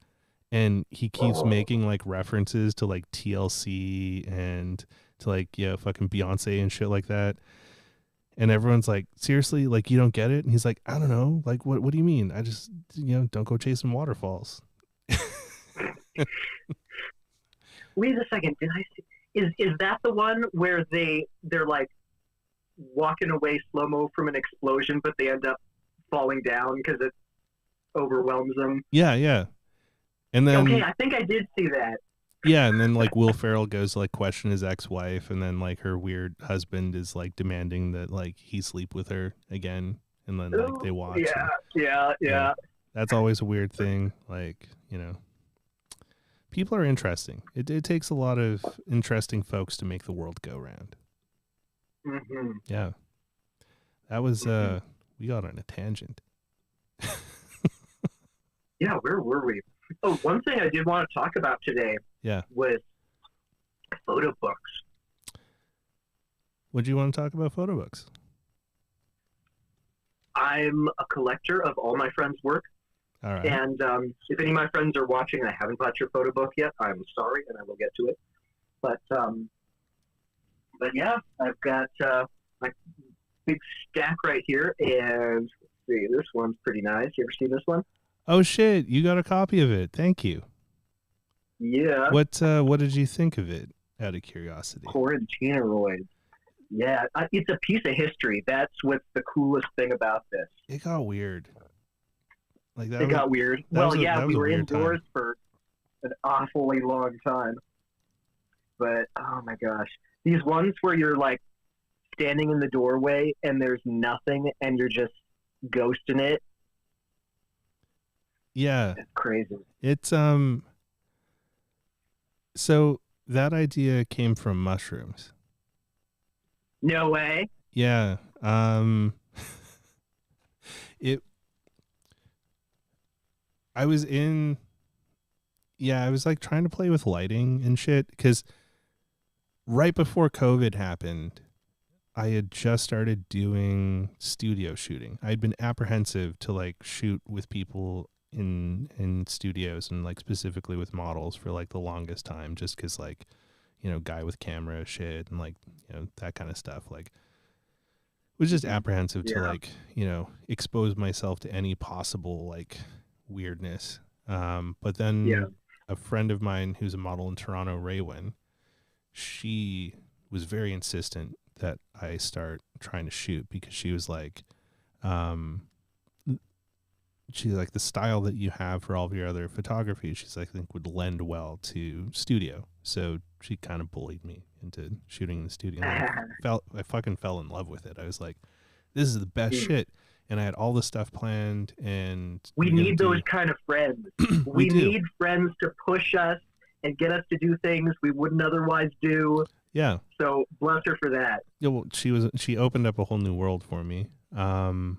and he keeps making like references to like TLC and to like fucking Beyonce and shit like that, and everyone's like, seriously, like you don't get it? And he's like, I don't know, like what do you mean? I just don't go chasing waterfalls. Wait a second, did I see? Is that the one where they're like walking away slow-mo from an explosion, but they end up falling down because it overwhelms them? Yeah. And then okay, I think I did see that. Yeah, and then like Will Ferrell goes to like question his ex-wife, and then like her weird husband is like demanding that like he sleep with her again, and then like they watch. Yeah. That's always a weird thing. Like people are interesting. It takes a lot of interesting folks to make the world go round. Mm-hmm. Yeah, that was we got on a tangent. Yeah, where were we? Oh, one thing I did want to talk about today was photo books. What do you want to talk about photo books? I'm a collector of all my friends' work. All right. And if any of my friends are watching and I haven't bought your photo book yet, I'm sorry, and I will get to it. But yeah, I've got my big stack right here, and let's see, this one's pretty nice. You ever seen this one? Oh shit, you got a copy of it. Thank you. Yeah. What did you think of it, out of curiosity? Quarantineroids. Yeah, it's a piece of history. That's what's the coolest thing about this. It got weird. Like that. It got weird. Well, yeah, we were indoors for an awfully long time. But oh my gosh, these ones where you're like standing in the doorway and there's nothing and you're just ghosting it. Yeah, it's crazy. It's So that idea came from mushrooms. No way. Yeah. I was like trying to play with lighting and shit, because right before COVID happened, I had just started doing studio shooting. I'd been apprehensive to like shoot with people in studios, and like specifically with models, for like the longest time, just because like, you know, guy with camera shit and like, you know, that kind of stuff. Like, was just apprehensive to like, you know, expose myself to any possible like weirdness. But then a friend of mine who's a model in Toronto, Raywin, she was very insistent that I start trying to shoot, because she was like, she's like, the style that you have for all of your other photography, she's like, I think would lend well to studio. So she kind of bullied me into shooting in the studio. And I fucking fell in love with it. I was like, this is the best shit. And I had all the stuff planned, and we need those kind of friends. we need friends to push us and get us to do things we wouldn't otherwise do. Yeah. So bless her for that. Yeah, well, she opened up a whole new world for me. And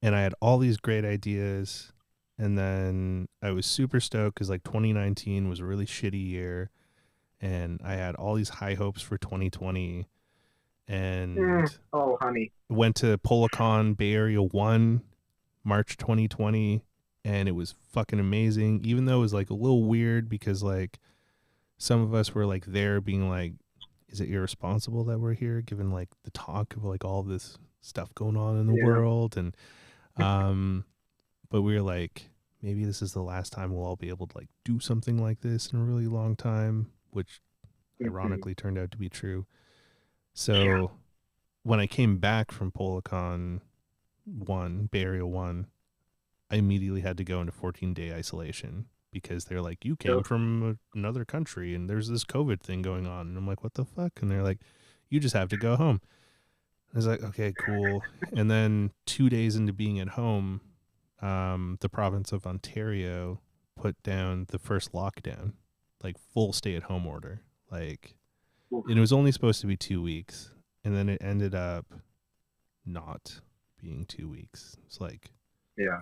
I had all these great ideas, and then I was super stoked because like 2019 was a really shitty year, and I had all these high hopes for 2020. And oh, honey, went to PolaCon Bay Area 1 March 2020, and it was fucking amazing, even though it was like a little weird because like some of us were like there being like, is it irresponsible that we're here, given like the talk of like all this stuff going on in the world? And but we were like, maybe this is the last time we'll all be able to like do something like this in a really long time, which ironically turned out to be true. So when I came back from PolaCon 1, Bay Area 1, I immediately had to go into 14-day isolation, because they're like, you came from another country and there's this COVID thing going on. And I'm like, what the fuck? And they're like, you just have to go home. I was like, okay, cool. And then 2 days into being at home, the province of Ontario put down the first lockdown, like full stay-at-home order. Like, and it was only supposed to be 2 weeks, and then it ended up not being 2 weeks. It's like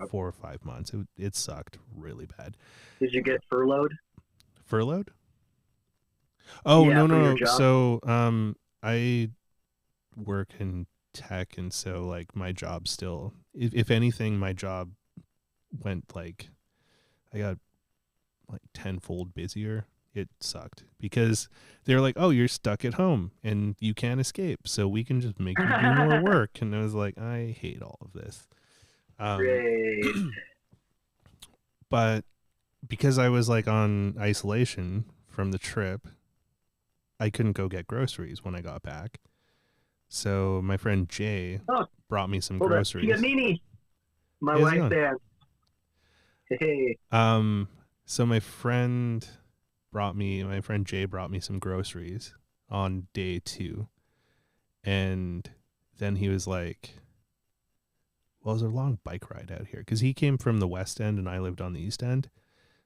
4 or 5 months. It sucked really bad. Did you get furloughed? Furloughed? Oh, no. Job? So, I work in tech, and so like my job still, if anything, my job went like, I got like tenfold busier. It sucked because they're like, oh, you're stuck at home and you can't escape, so we can just make you do more work. And I was like, I hate all of this. Great. But because I was like on isolation from the trip, I couldn't go get groceries when I got back. So my friend Jay brought me some groceries. My wife there. Hey. So my friend Jay brought me some groceries on day 2. And then he was like, well, it was a long bike ride out here, because he came from the West End and I lived on the East End.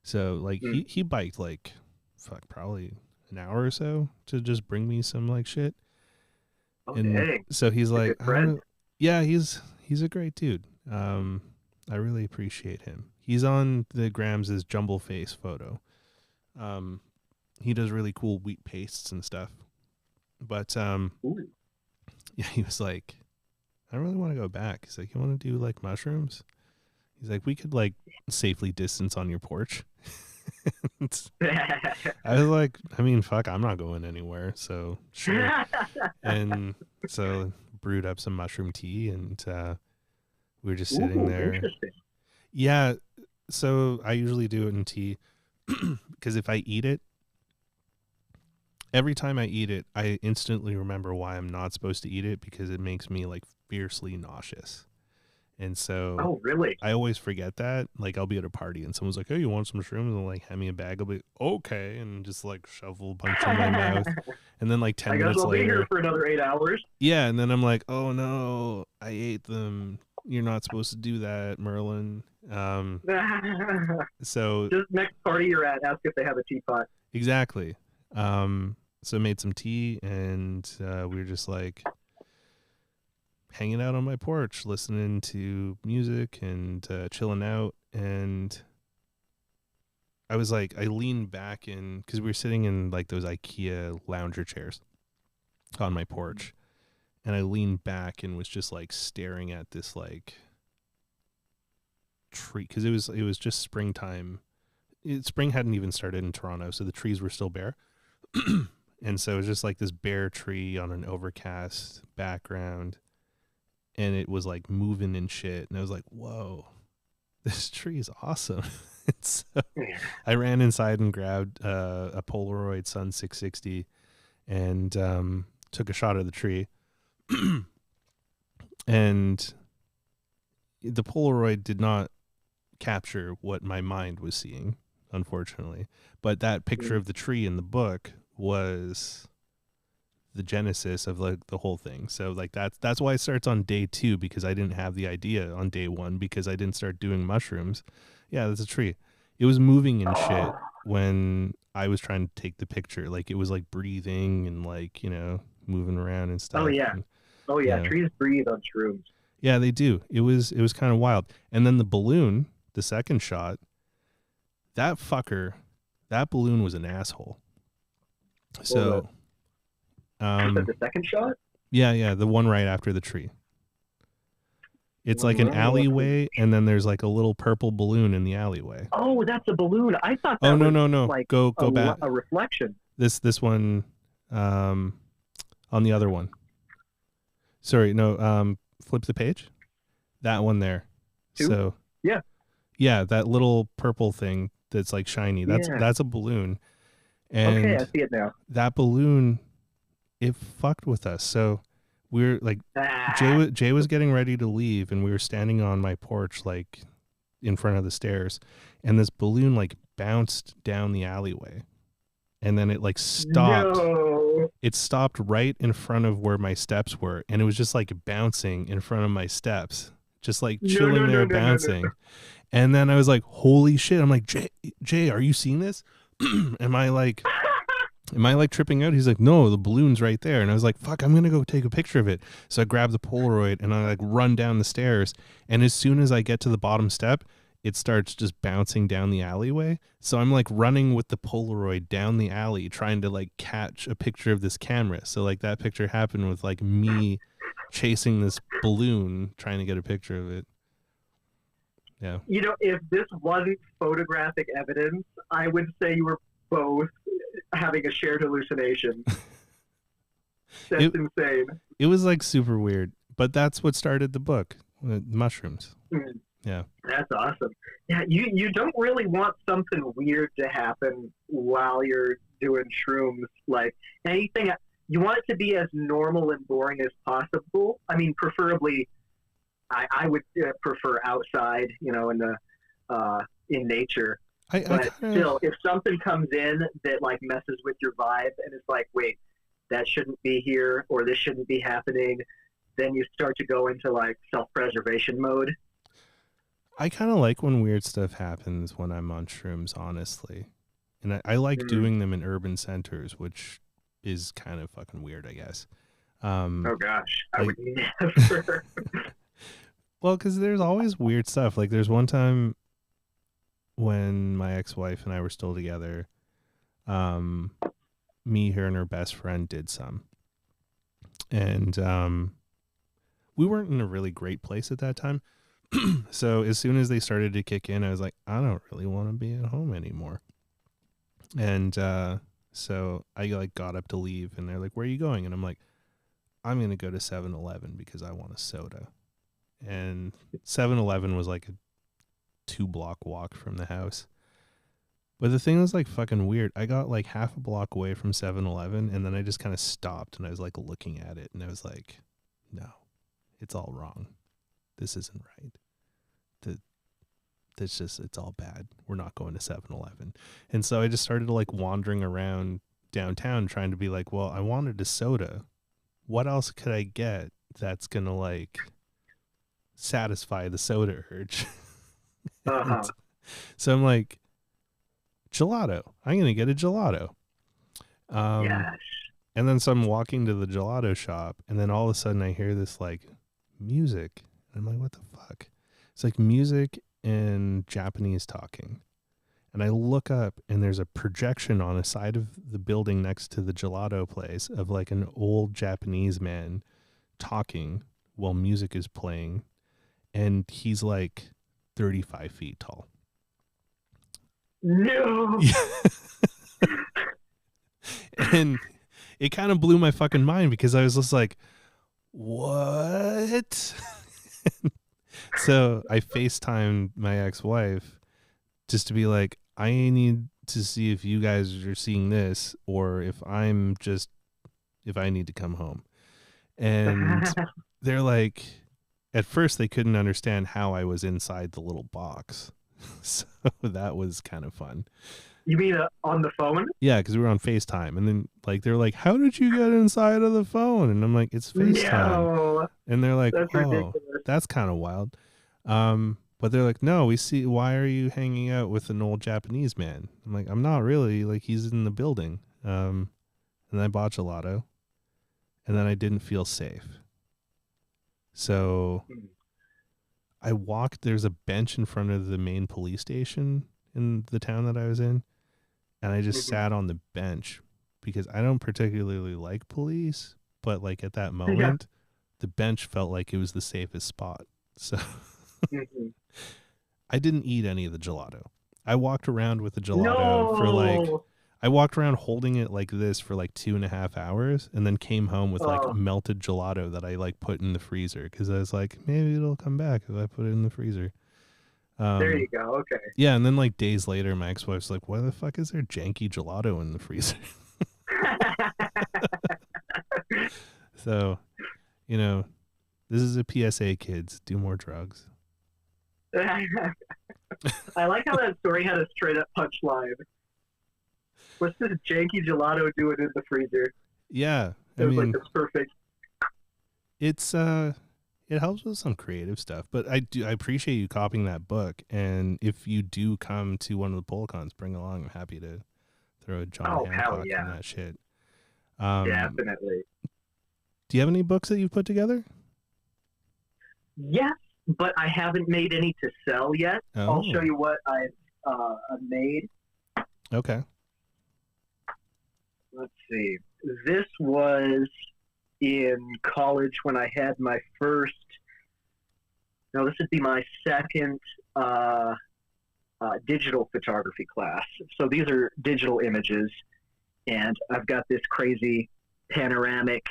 So like he biked like probably an hour or so to just bring me some like shit. And so he's like, yeah, he's a great dude. I really appreciate him. He's on the grams as Jumble Face Photo. He does really cool wheat pastes and stuff. But yeah, he was like, I don't really want to go back. He's like, you want to do like mushrooms? He's like, we could like safely distance on your porch. I was like, I mean, fuck, I'm not going anywhere. So sure. And so brewed up some mushroom tea, and we were just sitting there. Interesting. Yeah. So I usually do it in tea because if I eat it, every time I eat it, I instantly remember why I'm not supposed to eat it, because it makes me like fiercely nauseous. And so Oh, really? I always forget that. Like, I'll be at a party and someone's like, hey, you want some shrooms? And like, hand me a bag. I'll be okay. And just like shovel a bunch in my mouth. And then like 10 I guess minutes I'll later. be here for another 8 hours. Yeah. And then I'm like, oh no, I ate them. You're not supposed to do that, Merlin. So just next party you're at, ask if they have a teapot. Exactly. So made some tea, and we were just like hanging out on my porch, listening to music and chilling out. And I was like, I leaned back in, because we were sitting in like those IKEA lounger chairs on my porch, and I leaned back and was just like staring at this like tree, because it was just springtime. Spring hadn't even started in Toronto, so the trees were still bare. And so it was just like this bare tree on an overcast background, and it was like moving and shit. And I was like, whoa, this tree is awesome. So I ran inside and grabbed a Polaroid Sun 660 and took a shot of the tree. And the Polaroid did not capture what my mind was seeing, unfortunately. But that picture of the tree in the book was the genesis of like the whole thing. So like that's why it starts on day 2, because I didn't have the idea on day 1, because I didn't start doing mushrooms. Yeah, that's a tree. It was moving and shit when I was trying to take the picture. Like, it was like breathing and like, you know, moving around and stuff. Oh yeah. And, Oh yeah. you know, Trees breathe on shrooms. yeah, they do. It was kind of wild. And then the balloon, the second shot, that balloon was an asshole. So, the second shot? Yeah, the one right after the tree. It's like an alleyway, and then there's like a little purple balloon in the alleyway. Oh, that's a balloon. I thought that was no. Like go back. A reflection. This one, on the other one. Sorry, no. Flip the page. That one there. 2? So yeah, that little purple thing that's like shiny. That's a balloon. And okay, I see it now. That balloon, it fucked with us. So we're like, Jay was getting ready to leave, and we were standing on my porch, like in front of the stairs, and this balloon like bounced down the alleyway, and then it like stopped. No. It stopped right in front of where my steps were, and it was just like bouncing in front of my steps, just like chilling there, bouncing. No. And then I was like, holy shit. I'm like, Jay, are you seeing this? Am I like tripping out? He's like, no, the balloon's right there. And I was like, fuck, I'm going to go take a picture of it. So I grab the Polaroid and I like run down the stairs. And as soon as I get to the bottom step, it starts just bouncing down the alleyway. So I'm like running with the Polaroid down the alley, trying to like catch a picture of this camera. So like that picture happened with like me chasing this balloon, trying to get a picture of it. Yeah. You know, if this wasn't photographic evidence, I would say you were both having a shared hallucination. That's insane. It was like super weird, but that's what started the book, mushrooms. Mm. Yeah. That's awesome. Yeah, you don't really want something weird to happen while you're doing shrooms. Like anything, you want it to be as normal and boring as possible. I mean, preferably, I would prefer outside, you know, in nature. But still, if something comes in that like messes with your vibe and it's like, wait, that shouldn't be here or this shouldn't be happening, then you start to go into like self-preservation mode. I kind of like when weird stuff happens when I'm on shrooms, honestly. And I like doing them in urban centers, which is kind of fucking weird, I guess. Oh gosh, I would never. Well, because there's always weird stuff. Like there's one time when my ex-wife and I were still together, me, her, and her best friend did some. And we weren't in a really great place at that time. So as soon as they started to kick in, I was like, I don't really want to be at home anymore. And so I like got up to leave, and they're like, where are you going? And I'm like, I'm going to go to 7-Eleven because I want a soda. And 7-Eleven was like a 2-block walk from the house. But the thing was like fucking weird. I got like half a block away from 7-Eleven, and then I just kind of stopped, and I was like looking at it, and I was like, no, it's all wrong. This isn't right. It's all bad. We're not going to 7-Eleven. And so I just started like wandering around downtown trying to be like, well, I wanted a soda. What else could I get that's going to like satisfy the soda urge? So I'm like, gelato. I'm going to get a gelato. Yes. And then so I'm walking to the gelato shop, and then all of a sudden I hear this like music. And I'm like, what the fuck? It's like music and Japanese talking. And I look up, and there's a projection on the side of the building next to the gelato place of like an old Japanese man talking while music is playing. And he's like 35 feet tall. No. And it kind of blew my fucking mind because I was just like, what? So I FaceTimed my ex-wife just to be like, I need to see if you guys are seeing this, or if I need to come home. And they're like, at first they couldn't understand how I was inside the little box. So that was kind of fun. You mean on the phone? Yeah, because we were on FaceTime. And then like they're like, how did you get inside of the phone? And I'm like, it's FaceTime. No. And they're like, That's ridiculous. That's kind of wild. But they're like, no, we see, why are you hanging out with an old Japanese man? I'm like, I'm not really, like, he's in the building. And I bought gelato, and then I didn't feel safe. So I walked, there's a bench in front of the main police station in the town that I was in, and I just sat on the bench because I don't particularly like police, but like at that moment, the bench felt like it was the safest spot. So I didn't eat any of the gelato. I walked around with the gelato for like, I walked around holding it like this for like 2.5 hours, and then came home with like melted gelato that I like put in the freezer because I was like, maybe it'll come back if I put it in the freezer. There you go. Okay. Yeah, and then like days later, my ex-wife's like, why the fuck is there janky gelato in the freezer? So, you know, this is a PSA, kids. Do more drugs. I like how that story had a straight up punchline. What's this janky gelato doing in the freezer? Yeah, I mean, like, it's perfect. It's it helps with some creative stuff, but I appreciate you copying that book. And if you do come to one of the PolCons, bring along. I'm happy to throw a John Hancock in that shit. Definitely. Do you have any books that you've put together? Yes, but I haven't made any to sell yet. Oh. I'll show you what I've made. Okay. Let's see. This was in college when I had my first. No, this would be my second digital photography class. So these are digital images, and I've got this crazy panoramic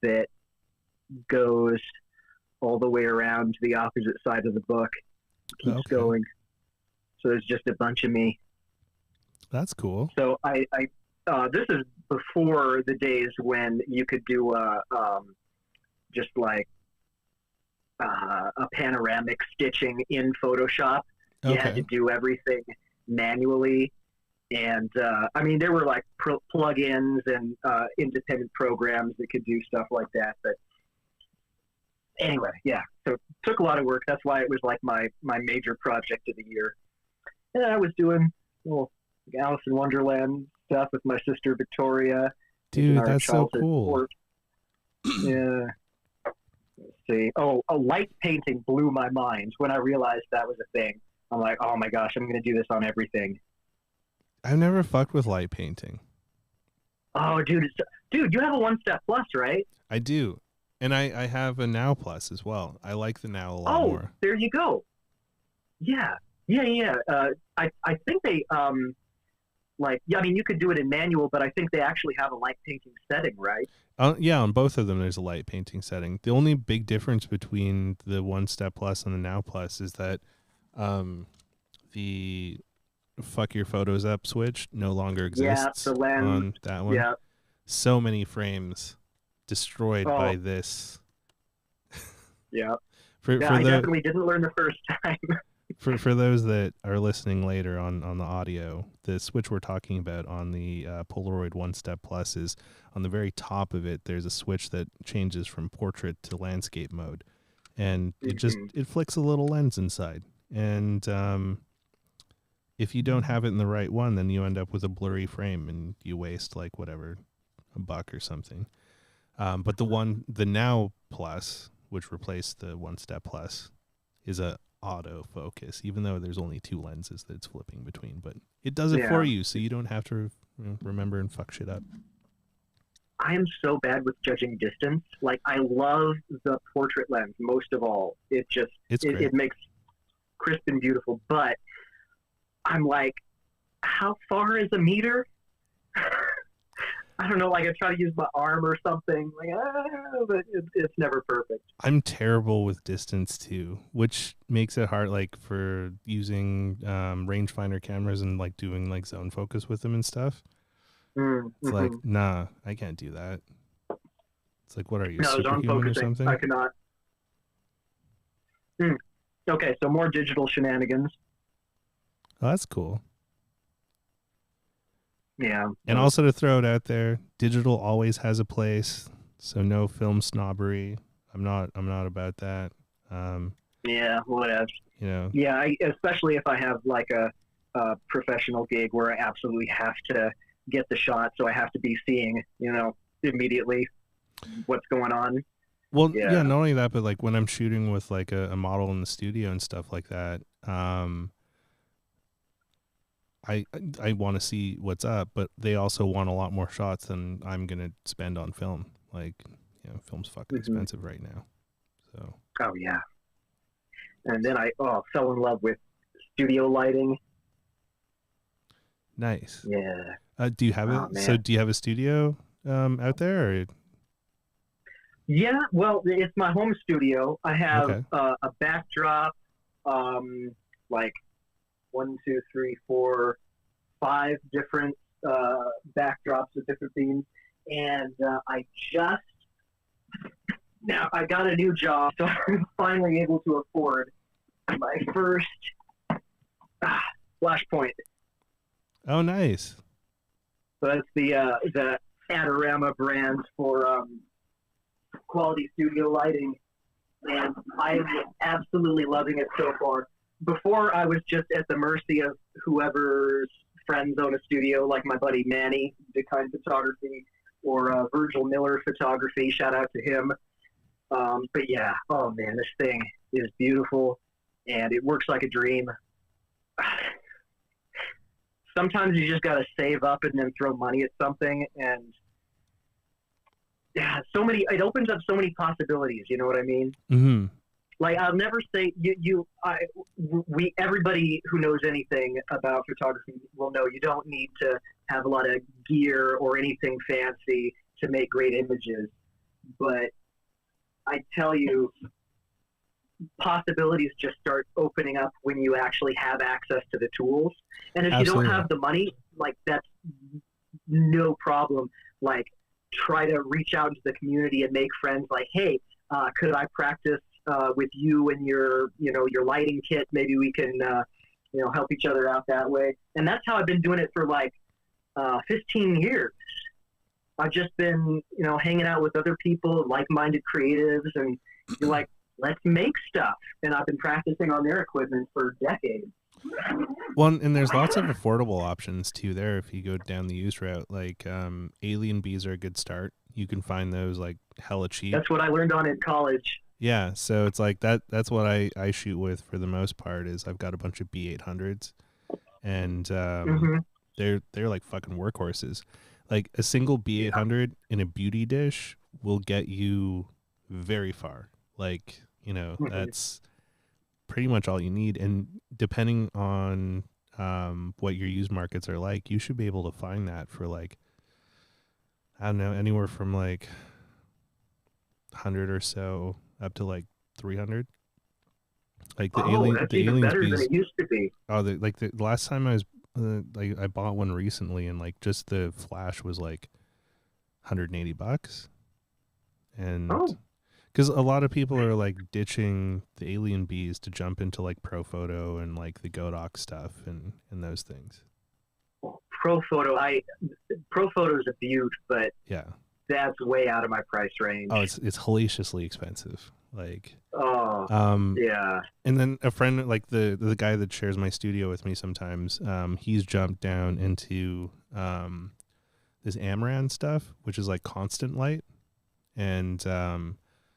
that goes all the way around to the opposite side of the book. Keeps going. So there's just a bunch of me. That's cool. So I this is before the days when you could do just like a panoramic stitching in Photoshop. You had to do everything manually. And I mean, there were like plugins and independent programs that could do stuff like that. But anyway, yeah. So it took a lot of work. That's why it was like my major project of the year. And I was doing Alice in Wonderland stuff with my sister Victoria. Dude, that's so cool. Yeah. Let's see. Oh, a light painting blew my mind when I realized that was a thing. I'm like, oh my gosh, I'm going to do this on everything. I've never fucked with light painting. Oh, dude, you have a 1-Step Plus, right? I do. And I have a Now Plus as well. I like the Now a lot Oh, more. there you go. Yeah, yeah. I think they I mean, you could do it in manual, but I think they actually have a light painting setting, right? Yeah, on both of them, there's a light painting setting. The only big difference between the One Step Plus and the Now Plus is that the fuck your photos up switch no longer Yeah, exists the lens. on that one. Yeah. So many frames destroyed by Oh, this. yeah. For Yeah, I the definitely didn't learn the first time. for those that are listening later on the audio, the switch we're talking about on the Polaroid One Step Plus is on the very top of it. There's a switch that changes from portrait to landscape mode, and it flicks a little lens inside. And if you don't have it in the right one, then you end up with a blurry frame, and you waste like whatever, $1 or something. But the Now Plus, which replaced the One Step Plus, is a autofocus, even though there's only 2 lenses that it's flipping between, but it does it for you, so you don't have to remember and fuck shit up. I am so bad with judging distance. Like, I love the portrait lens most of all. It makes crisp and beautiful, but I'm like, how far is a meter? I don't know, like I try to use my arm or something, but it's never perfect. I'm terrible with distance too, which makes it hard, like for using rangefinder cameras and like doing like zone focus with them and stuff. It's like, nah, I can't do that. It's like, what are you, superhuman or something? I cannot. Okay, so more digital shenanigans. Oh, that's cool. Yeah. And also to throw it out there, digital always has a place, so no film snobbery. I'm not about that. Yeah, whatever. You know. Yeah, especially if I have like a professional gig where I absolutely have to get the shot, so I have to be seeing, immediately what's going on. Well, yeah, not only that, but like when I'm shooting with like a model in the studio and stuff like that, I want to see what's up, but they also want a lot more shots than I'm gonna spend on film. Like, film's fucking expensive right now. So. Oh yeah. And then I fell in love with studio lighting. Nice. Yeah. Do you have it? So do you have a studio out there? Or? Yeah. Well, it's my home studio. I have a backdrop, like 1, 2, 3, 4, 5 different backdrops with different themes, and now I got a new job, so I'm finally able to afford my first Flashpoint. Oh, nice. So that's the Adorama brand for quality studio lighting, and I'm absolutely loving it so far. Before, I was just at the mercy of whoever's friends own a studio, like my buddy Manny, Decline Photography, or Virgil Miller Photography. Shout out to him. But yeah, oh man, this thing is beautiful, and it works like a dream. Sometimes you just got to save up and then throw money at something, and yeah, it opens up so many possibilities. You know what I mean? Mm-hmm. Like, I'll never say everybody who knows anything about photography will know you don't need to have a lot of gear or anything fancy to make great images. But I tell you, possibilities just start opening up when you actually have access to the tools. And if Absolutely. you don't have the money, like, that's no problem. Like, try to reach out into the community and make friends. Like, hey, could I practice with you and your lighting kit? Maybe we can, help each other out that way. And that's how I've been doing it for like 15 years. I've just been, hanging out with other people, like-minded creatives, and you're like, let's make stuff. And I've been practicing on their equipment for decades. Well, and there's lots of affordable options too there if you go down the used route. Like Alien Bees are a good start. You can find those like hella cheap. That's what I learned on in college. Yeah, so it's like that's what I shoot with for the most part. Is I've got a bunch of B800s, and they're like fucking workhorses. Like a single B800 in a beauty dish will get you very far. Like, you know, Mhm. that's pretty much all you need. And depending on what your used markets are like, you should be able to find that for like, I don't know, anywhere from like 100 or so up to like 300. Like Oh, that's the even aliens better than bees. it used to be. Oh, the last time I was like I bought one recently, and like just the flash was like $180, and Oh, because a lot of people are like ditching the alien bees to jump into like pro photo and like the Godox stuff and those things. Pro photo is a beaut, but Yeah. that's way out of my price range. Oh, it's hellaciously expensive. Like, Oh, um, yeah. and then a friend, like the guy that shares my studio with me sometimes, he's jumped down into this Amaran stuff, which is like constant light, and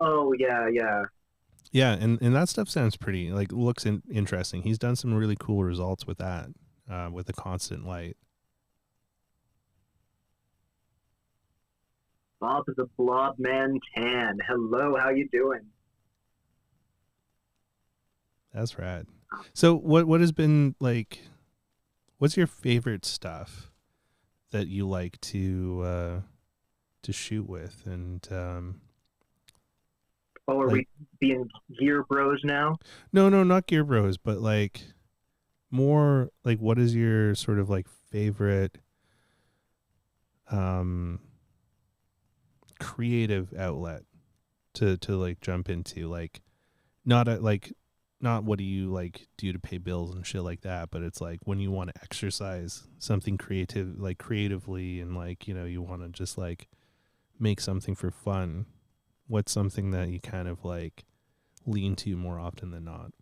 Oh, yeah, yeah. yeah, and that stuff sounds pretty like looks interesting. He's done some really cool results with that, with the constant light. Bob the Blob Man Tan. Hello, how you doing? That's rad. So what has been like? What's your favorite stuff that you like to shoot with? And Oh, are like, we being gear bros now? no, not Gear Bros, but like more like what is your sort of like favorite um creative outlet to like jump into, like not at like not what do you like do to pay bills and shit like that, but it's like when you want to exercise something creative, like creatively, and like, you know, you want to just like make something for fun. What's something that you kind of like lean to more often than not?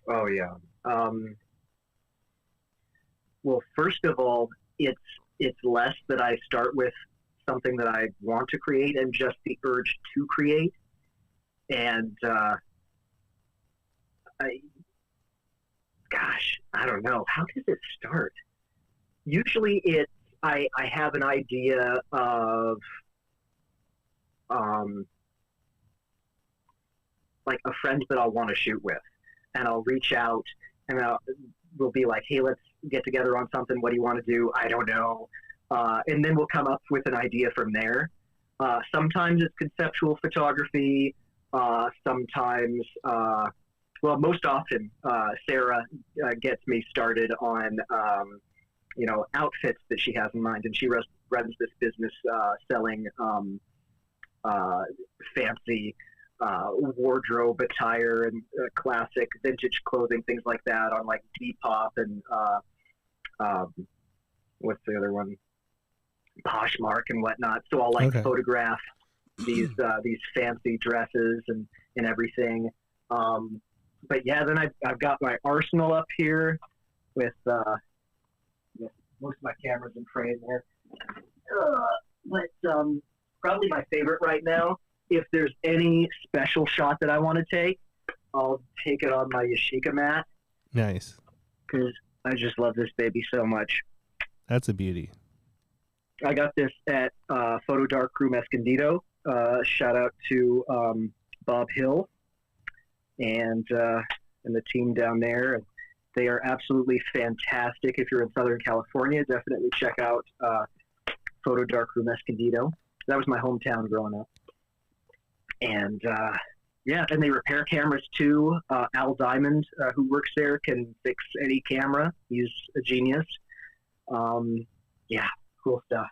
Oh, yeah. Well, first of all, it's less that I start with something that I want to create and just the urge to create. And I don't know. How does it start? Usually, I have an idea of um, like a friend that I'll want to shoot with, and I'll reach out and we'll be like, hey, let's get together on something. What do you want to do? I don't know. And then we'll come up with an idea from there. Sometimes it's conceptual photography. Sometimes, well, most often, Sarah gets me started on, outfits that she has in mind. And she runs this business selling fancy wardrobe attire and classic vintage clothing, things like that on like Depop and what's the other one? Poshmark and whatnot. So I'll like Okay. photograph these fancy dresses and everything. But yeah, then I've got my arsenal up here with most of my cameras in frame there. But probably my favorite right now, if there's any special shot that I want to take, I'll take it on my Yashica mat Nice. because I just love this baby so much. That's a beauty. I got this at Photo Darkroom Escondido. Shout out to Bob Hill and the team down there. They are absolutely fantastic. If you're in Southern California, definitely check out Photo Darkroom Escondido. That was my hometown growing up. And and they repair cameras too. Al Diamond, who works there, can fix any camera. He's a genius. Cool stuff.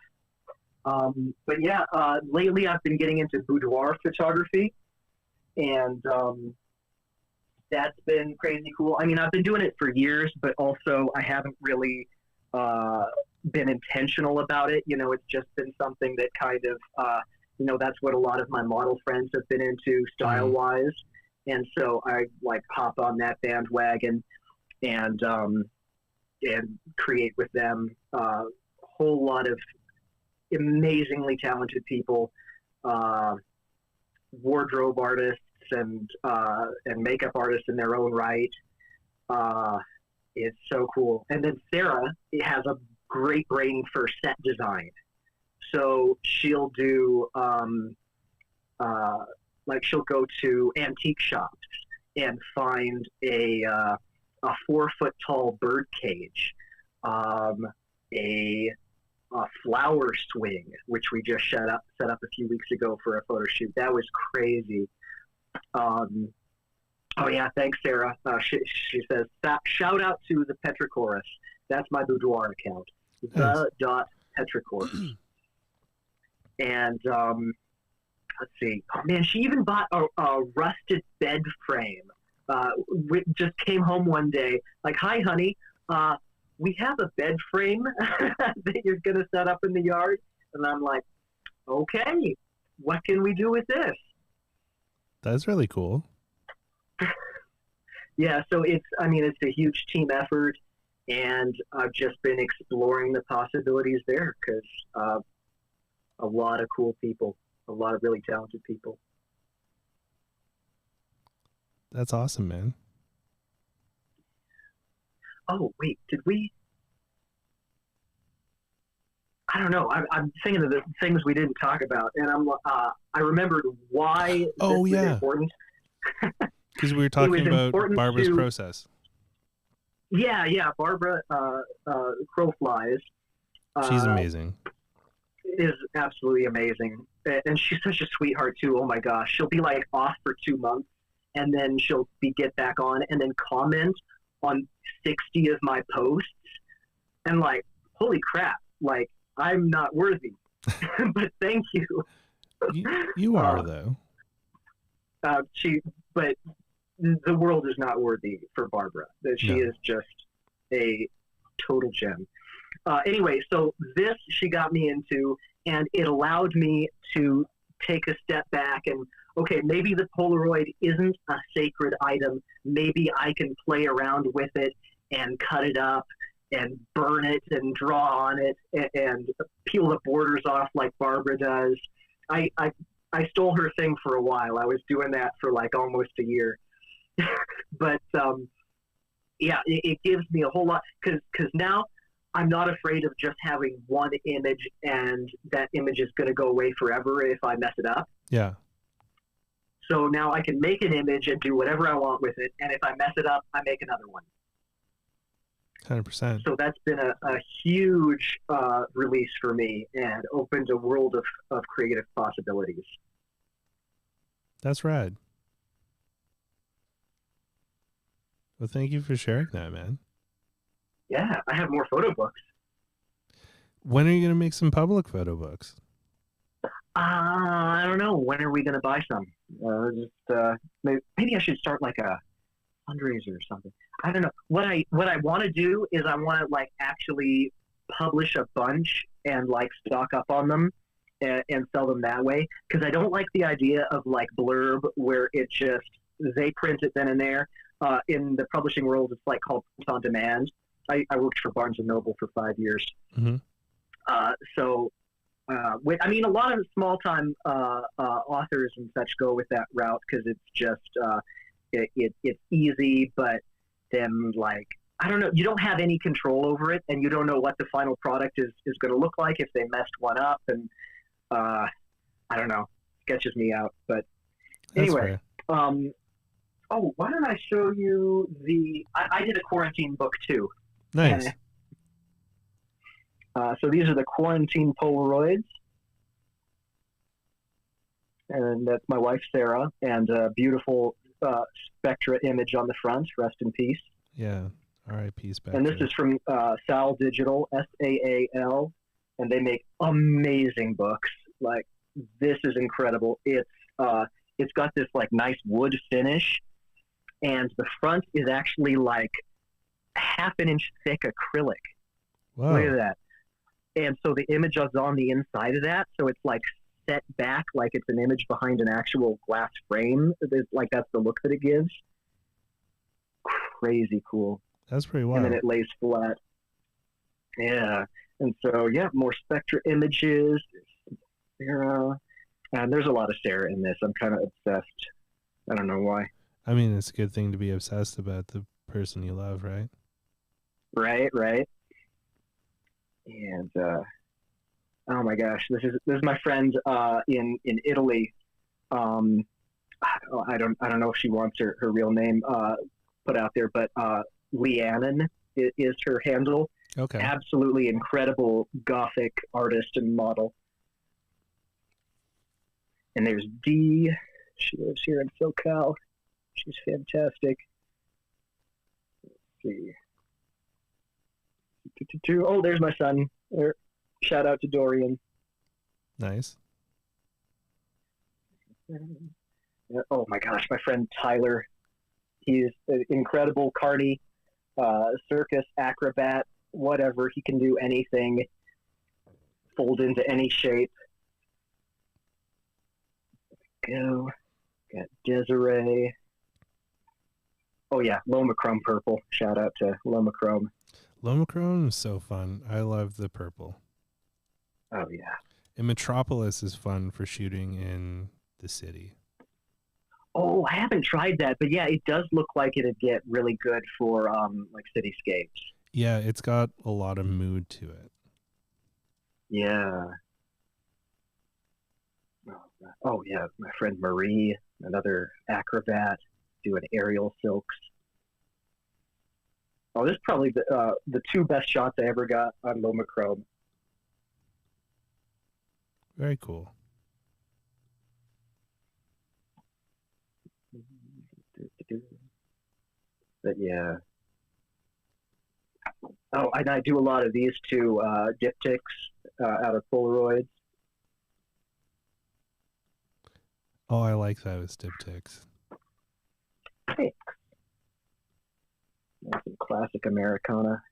But yeah, lately I've been getting into boudoir photography, and that's been crazy cool. I mean, I've been doing it for years, but also I haven't really been intentional about it. You know, it's just been something that kind of, that's what a lot of my model friends have been into style-wise. And so I like hop on that bandwagon and create with them. Whole lot of amazingly talented people, wardrobe artists and makeup artists in their own right. It's so cool. And then Sarah has a great brain for set design. So she'll do like she'll go to antique shops and find a 4-foot tall bird cage, a flower swing, which we just set up a few weeks ago for a photo shoot. That was crazy. Oh yeah, thanks, Sarah. She says, shout out to the Petrichorus. That's my boudoir account. The.Petrichorus. And let's see. Oh man, she even bought a rusted bed frame. Just came home one day, like, hi honey, we have a bed frame that you're gonna set up in the yard. And I'm like, okay, what can we do with this? That's really cool. Yeah, so it's a huge team effort, and I've just been exploring the possibilities there because a lot of cool people, a lot of really talented people. That's awesome, man. Oh, wait, did we? I don't know. I'm thinking of the things we didn't talk about, and I remembered why this was important. Because we were talking about Barbara's process. Yeah, Barbara Crowflies. She's amazing. Is absolutely amazing, and she's such a sweetheart too. Oh my gosh, she'll be like off for 2 months, and then she'll get back on, and then comment on 60 of my posts, and like, holy crap, like I'm not worthy, but thank you. You are though. But the world is not worthy for Barbara. She is just a total gem. Anyway, so this she got me into, and it allowed me to take a step back and, okay, maybe the Polaroid isn't a sacred item. Maybe I can play around with it and cut it up and burn it and draw on it and peel the borders off like Barbara does. I stole her thing for a while. I was doing that for like almost a year. But yeah, it gives me a whole lot, because now I'm not afraid of just having one image and that image is going to go away forever if I mess it up. Yeah. So now I can make an image and do whatever I want with it, and if I mess it up, I make another one. 100%. So that's been a huge release for me and opened a world of creative possibilities. That's rad. Well, thank you for sharing that, man. Yeah, I have more photo books. When are you going to make some public photo books? I don't know. When are we going to buy some? Maybe I should start like a fundraiser or something. I don't know. What I want to do is I want to like actually publish a bunch and like stock up on them and sell them that way. Because I don't like the idea of like blurb where it just, they print it then and there. In the publishing world, it's like called print on demand. I worked for Barnes & Noble for 5 years. Mm-hmm. I mean, a lot of small-time authors and such go with that route because it's just it's easy, but then, like, I don't know, you don't have any control over it, and you don't know what the final product is going to look like if they messed one up, and I don't know, sketches me out. But anyway, oh, why don't I show you I did a quarantine book too. Nice. So these are the quarantine Polaroids. And that's my wife, Sarah, and a beautiful Spectra image on the front. Rest in peace. Yeah. R.I.P. Spectra. And this is from Saal Digital, Saal, and they make amazing books. Like, this is incredible. It's got this, like, nice wood finish, and the front is actually, like, half an inch thick acrylic. Wow. Look at that. And so the image is on the inside of that, so it's like set back like it's an image behind an actual glass frame. Like, that's the look that it gives. Crazy cool. That's pretty wild. And then it lays flat. Yeah. And so, yeah, more Spectra images. Sarah. And there's a lot of Sarah in this. I'm kind of obsessed. I don't know why. I mean, it's a good thing to be obsessed about the person you love, right? Right. And oh my gosh, this is my friend in Italy. I don't know if she wants her real name put out there, but Leannon is her handle. Okay. Absolutely incredible Gothic artist and model. And there's Dee. She lives here in SoCal. She's fantastic. Let's see. Oh, there's my son. Shout out to Dorian. Nice. Oh my gosh, my friend Tyler. He's an incredible carny, circus acrobat, whatever. He can do anything, fold into any shape. Go. Got Desiree. Oh yeah, Lomachrome purple. Shout out to Lomachrome. Lomachrome is so fun. I love the purple. Oh yeah. And Metropolis is fun for shooting in the city. Oh, I haven't tried that, but yeah, it does look like it'd get really good for like cityscapes. Yeah, it's got a lot of mood to it. Yeah. Oh yeah, my friend Marie, another acrobat, doing aerial silks. Oh, this is probably the two best shots I ever got on Lomachrome. Very cool. But yeah. Oh, and I do a lot of these too, diptychs out of Polaroids. Oh, I like those diptychs. Thanks. That's some classic Americana.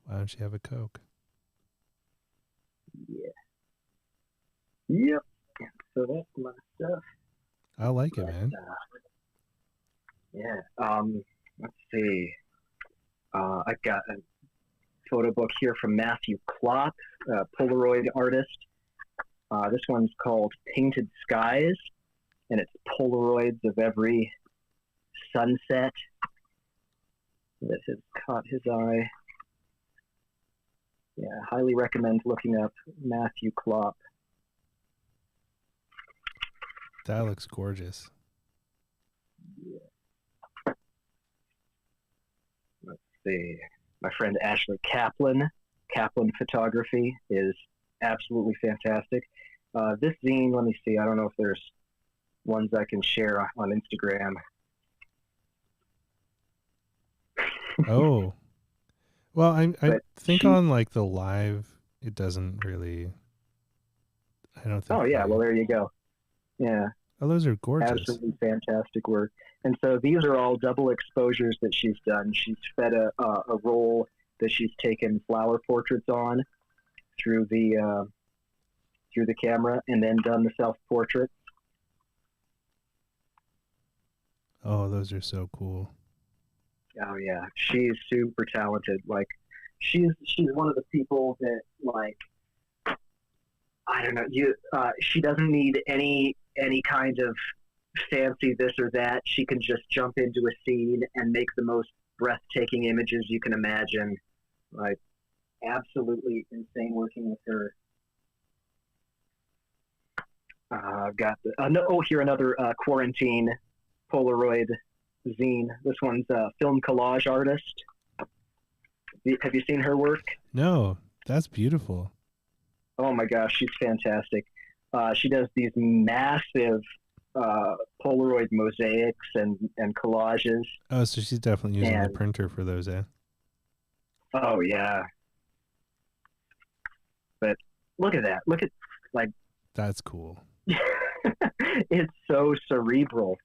Why don't you have a Coke? Yeah. Yep. So that's my stuff. I like it, man. Yeah. Let's see. I got a photo book here from Matthew Klopp, Polaroid artist. This one's called Painted Skies, and it's Polaroids of every sunset that has caught his eye. Yeah, highly recommend looking up Matthew Klopp. That looks gorgeous. Yeah. Let's see. My friend Ashley Kaplan, Kaplan Photography, is absolutely fantastic. This zine, let me see. I don't know if there's ones I can share on Instagram. Oh. Well, I think she, on like the live, it doesn't really. I don't think. Oh yeah, well there you go. Yeah. Oh, those are gorgeous. Absolutely fantastic work. And so these are all double exposures that she's done. She's fed a roll that she's taken flower portraits on through the camera, and then done the self portraits. Oh, those are so cool. Oh yeah, she's super talented. Like, she's one of the people that, like, I don't know, she doesn't need any kind of fancy this or that. She can just jump into a scene and make the most breathtaking images you can imagine. Like, absolutely insane working with her. I've got here another quarantine Polaroid zine. This one's a film collage artist. Have you seen her work? No, that's beautiful. Oh my gosh, she's fantastic. She does these massive Polaroid mosaics and collages. Oh, so she's definitely using the printer for those, eh? Oh yeah. But look at that. Look at, like, that's cool. It's so cerebral.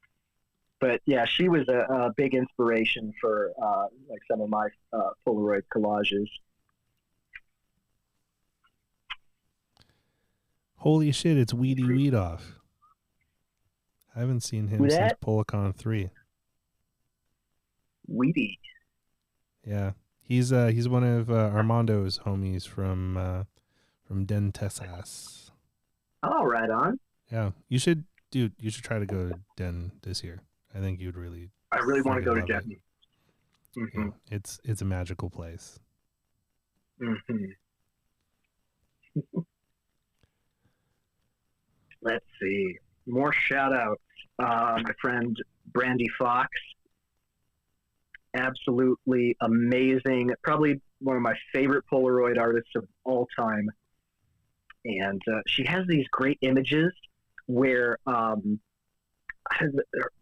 But yeah, she was a big inspiration for like some of my Polaroid collages. Holy shit, it's Weedy Weedoff. I haven't seen him since Policon 3. Weedy. Yeah. He's one of Armando's homies from Den Texas. Oh, right on. Yeah. You should try to go to Den this year. I think you'd really. I really want to go to Den. Mm-hmm. Yeah, it's a magical place. Mm-hmm. Let's see. More shout outs. My friend Brandy Fox. Absolutely amazing. Probably one of my favorite Polaroid artists of all time. And she has these great images where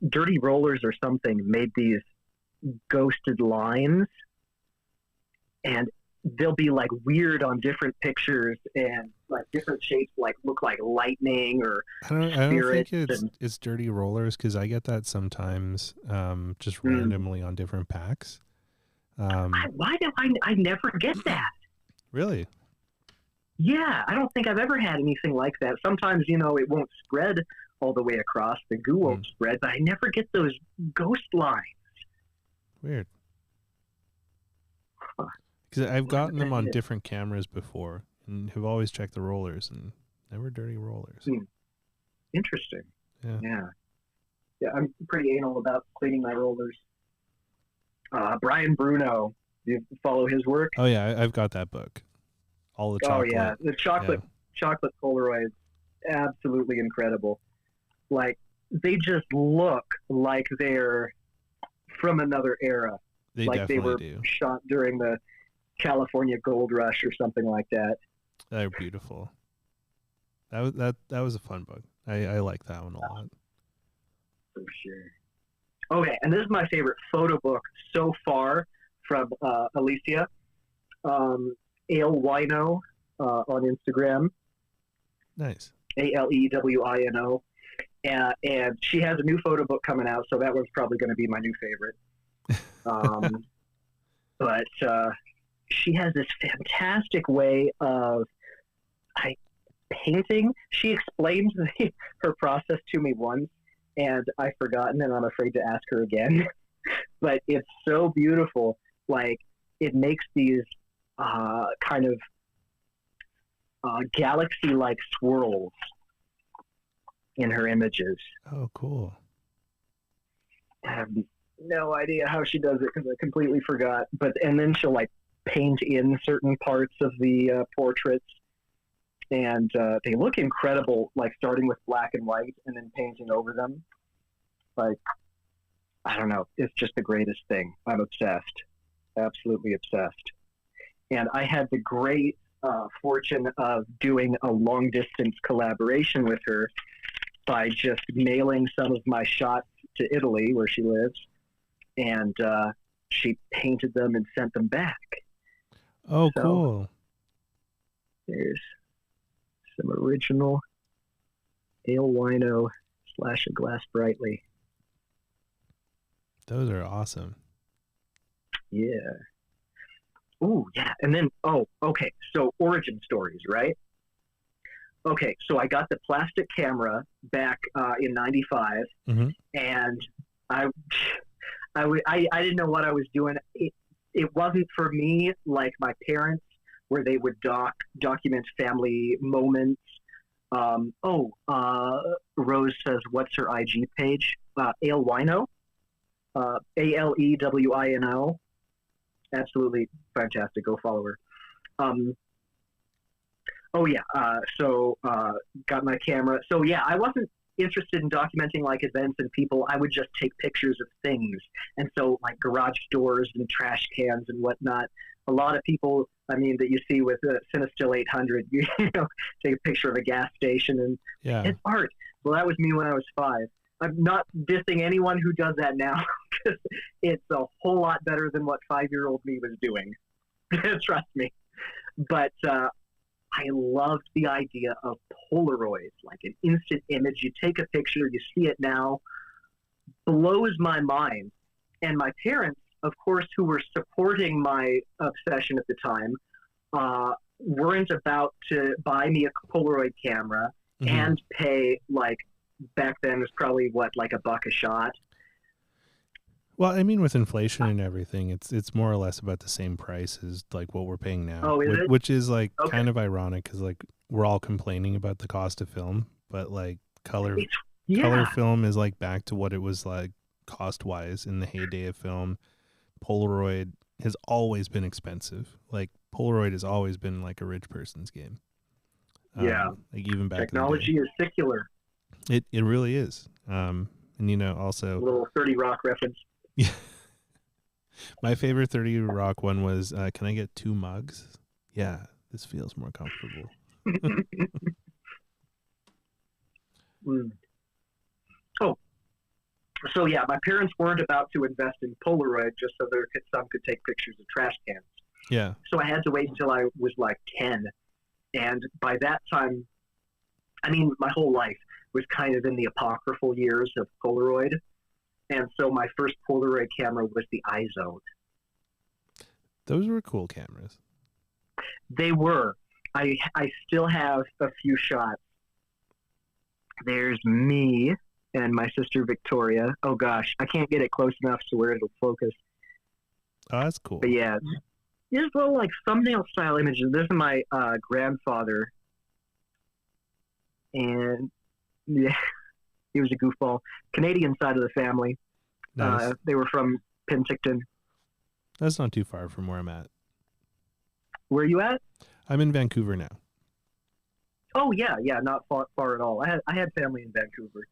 Dirty Rollers or something made these ghosted lines. And they'll be like weird on different pictures and like different shapes, like look like lightning or I don't think and, it's Dirty Rollers, because I get that sometimes, just randomly on different packs. why do I never get that? Really? Yeah, I don't think I've ever had anything like that. Sometimes, you know, it won't spread all the way across. The goo won't spread, but I never get those ghost lines. Weird. Huh. Because I've gotten them on different cameras before and have always checked the rollers and never Dirty Rollers. Interesting. Yeah. Yeah, I'm pretty anal about cleaning my rollers. Brian Bruno, do you follow his work? Oh yeah, I've got that book. All the chocolate. Oh yeah, the chocolate Polaroids, absolutely incredible. Like, they just look like they're from another era. They like they were do. shot during the California Gold Rush or something like that. They're beautiful. That was a fun book. I like that one a lot. For sure. Okay, and this is my favorite photo book so far from Alicia. Ale Wino on Instagram. Nice. ALEWINO. And she has a new photo book coming out, so that one's probably going to be my new favorite. But she has this fantastic way of painting. She explained her process to me once, and I've forgotten, and I'm afraid to ask her again. But it's so beautiful. Like, it makes these kind of galaxy-like swirls in her images. Oh, cool. I have no idea how she does it because I completely forgot. And then she'll like paint in certain parts of the portraits, and they look incredible. Like starting with black and white and then painting over them. Like, I don't know. It's just the greatest thing. I'm obsessed. Absolutely obsessed. And I had the great fortune of doing a long distance collaboration with her by just mailing some of my shots to Italy, where she lives, and she painted them and sent them back. Oh, so, cool. There's some original Ale Wino / A Glass Brightly. Those are awesome. Yeah. Ooh, yeah. And then, okay. So origin stories, right? Okay. So I got the plastic camera back in '95, and I didn't know what I was doing. It wasn't for me like my parents, where they would document family moments. Rose says, what's her IG page? Ale Wino. ALEWINO. Absolutely fantastic. Go follow her. So got my camera. So yeah, I wasn't interested in documenting like events and people. I would just take pictures of things. And so like garage doors and trash cans and whatnot. A lot of people, I mean, that you see with Cinestill 800, you know, take a picture of a gas station and it's art. Well, that was me when I was 5. I'm not dissing anyone who does that now, because it's a whole lot better than what 5-year-old me was doing. Trust me. But I loved the idea of Polaroids, like an instant image. You take a picture, you see it now, blows my mind. And my parents, of course, who were supporting my obsession at the time, weren't about to buy me a Polaroid camera and pay, like, back then it was probably like $1 a shot. Well, I mean, with inflation and everything, it's more or less about the same price as like what we're paying now. Oh, is it? Which is like kind of ironic, because like we're all complaining about the cost of film, but like color film is like back to what it was like cost wise in the heyday of film. Polaroid has always been expensive. Like Polaroid has always been like a rich person's game. Yeah, like even back technology in the day. is secular. It really is. And A also, little 30 Rock reference. yeah, my favorite 30 Rock one was, can I get 2 mugs? Yeah, this feels more comfortable. Mm. Oh, so yeah, my parents weren't about to invest in Polaroid just so their son could take pictures of trash cans. Yeah. So I had to wait until I was like 10. And by that time, I mean, my whole life was kind of in the apocryphal years of Polaroid. And so my first Polaroid camera was the iZone. Those were cool cameras. They were. I still have a few shots. There's me and my sister Victoria. Oh gosh, I can't get it close enough to where it'll focus. Oh, that's cool. But yeah, these little like thumbnail style images. This is my grandfather, and yeah, he was a goofball. Canadian side of the family. Nice. They were from Penticton. That's not too far from where I'm at. Where are you at? I'm in Vancouver now. Oh yeah, not far at all. I had family in Vancouver.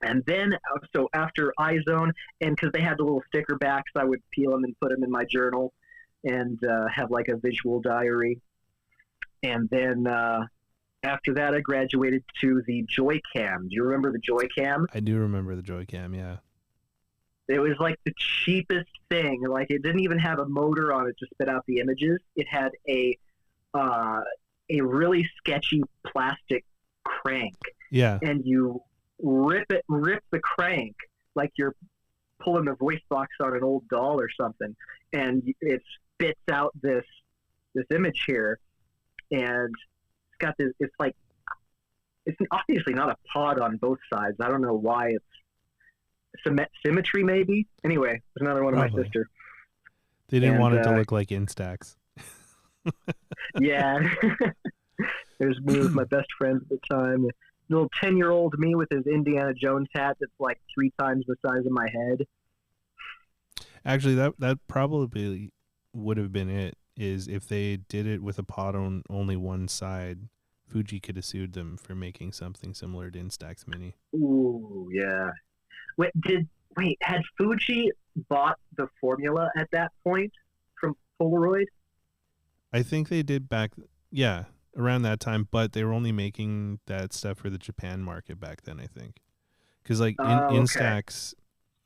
And then, so after iZone, and because they had the little sticker backs, I would peel them and put them in my journal and have like a visual diary. And then after that, I graduated to the Joycam. Do you remember the Joycam? I do remember the Joycam, yeah. It was like the cheapest thing. Like it didn't even have a motor on it to spit out the images. It had a really sketchy plastic crank. Yeah. And you rip the crank like you're pulling the voice box on an old doll or something, and it spits out this image here, and it's got this. It's like it's obviously not a pod on both sides. I don't know why. It's symmetry maybe. Anyway, there's another one of my sister. They didn't want it to look like Instax. Yeah. There's me with my best friend at the time. Little 10-year-old me with his Indiana Jones hat that's like 3 times the size of my head. Actually, that probably would have been it, is if they did it with a pod on only one side, Fuji could have sued them for making something similar to Instax Mini. Ooh, yeah. Had Fuji bought the formula at that point from Polaroid? I think they did around that time, but they were only making that stuff for the Japan market back then, I think. Because Instax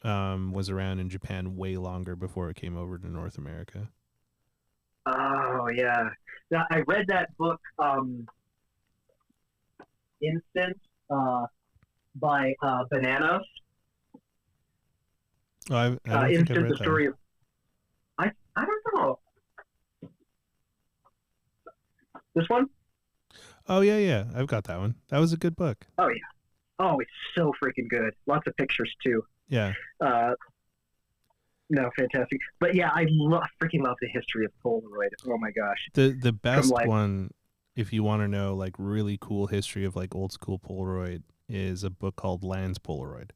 was around in Japan way longer before it came over to North America. Oh, yeah. Now, I read that book, Instant, by Bananas. Oh, I don't think I read the story of... I don't know. This one? Oh, yeah. I've got that one. That was a good book. Oh, yeah. Oh, it's so freaking good. Lots of pictures, too. Yeah. No, fantastic. But, yeah, I freaking love the history of Polaroid. Oh, my gosh. The best one, if you want to know, like, really cool history of, like, old school Polaroid, is a book called Land's Polaroid.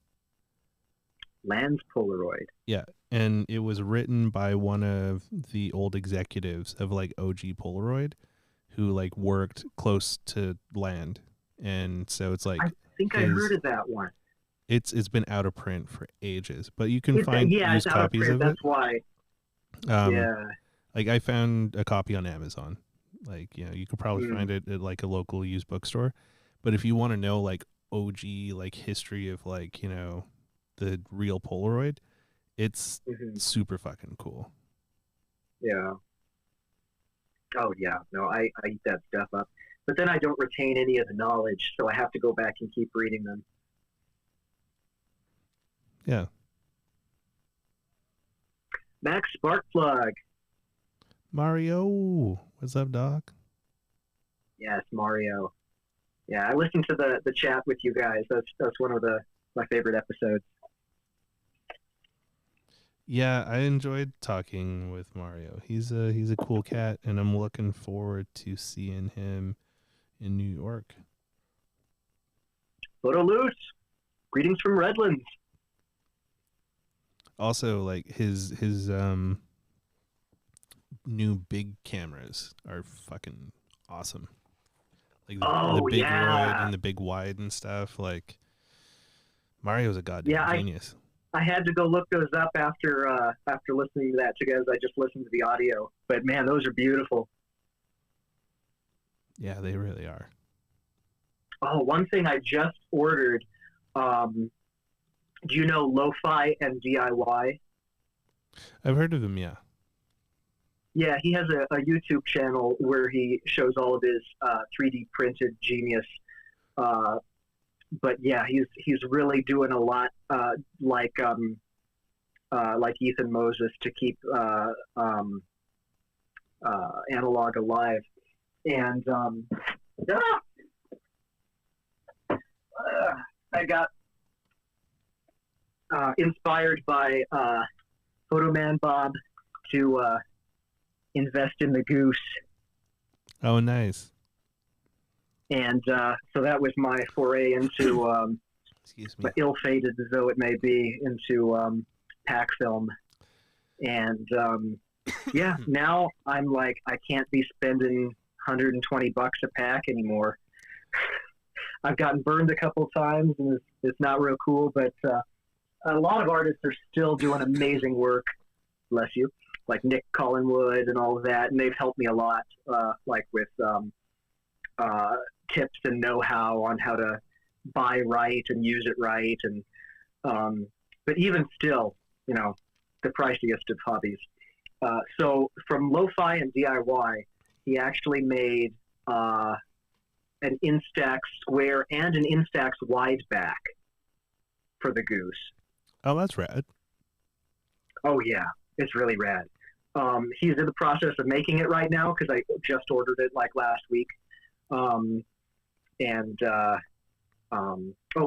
Land's Polaroid. Yeah. And it was written by one of the old executives of, like, OG Polaroid, who like worked close to Land, and so it's like I think I heard of that one. It's been out of print for ages, but you can find used copies of it. That's why. Yeah. Like I found a copy on Amazon. Like you could probably find it at like a local used bookstore, but if you want to know like OG like history of like the real Polaroid, it's super fucking cool. Yeah. Oh, yeah. No, I eat that stuff up. But then I don't retain any of the knowledge, so I have to go back and keep reading them. Yeah. Max Sparkplug. Mario. What's up, Doc? Yes, Mario. Yeah, I listened to the chat with you guys. That's one of my favorite episodes. Yeah, I enjoyed talking with Mario. He's a cool cat, and I'm looking forward to seeing him in New York. Photo loose. Greetings from Redlands. Also, like his new big cameras are fucking awesome. like the Oh big roid yeah, and the big wide and stuff. Like Mario's a goddamn yeah. genius. I had to go look those up after listening to that because I just listened to the audio. But man, those are beautiful. Yeah, they really are. Oh, one thing I just ordered. Do you know Lo-Fi and DIY? I've heard of him. Yeah. Yeah, he has a YouTube channel where he shows all of his 3D printed genius. But yeah, he's really doing a lot like Ethan Moses to keep analog alive. And I got inspired by Photoman Bob to invest in the Goose. Oh, nice. And so that was my foray into, Excuse me. ill-fated as though it may be, into pack film. And yeah, now I'm like, I can't be spending $120 a pack anymore. I've gotten burned a couple times, and it's not real cool, but a lot of artists are still doing amazing work, bless you, like Nick Collinwood and all of that, and they've helped me a lot, like with tips and know-how on how to buy right and use it right, and but even still, you know, the priciest of hobbies. So from Lo-Fi and DIY, he actually made an Instax square and an Instax wide back for the Goose. Oh, that's rad. Oh yeah, it's really rad. He's in the process of making it right now because I just ordered it like last week. Oh,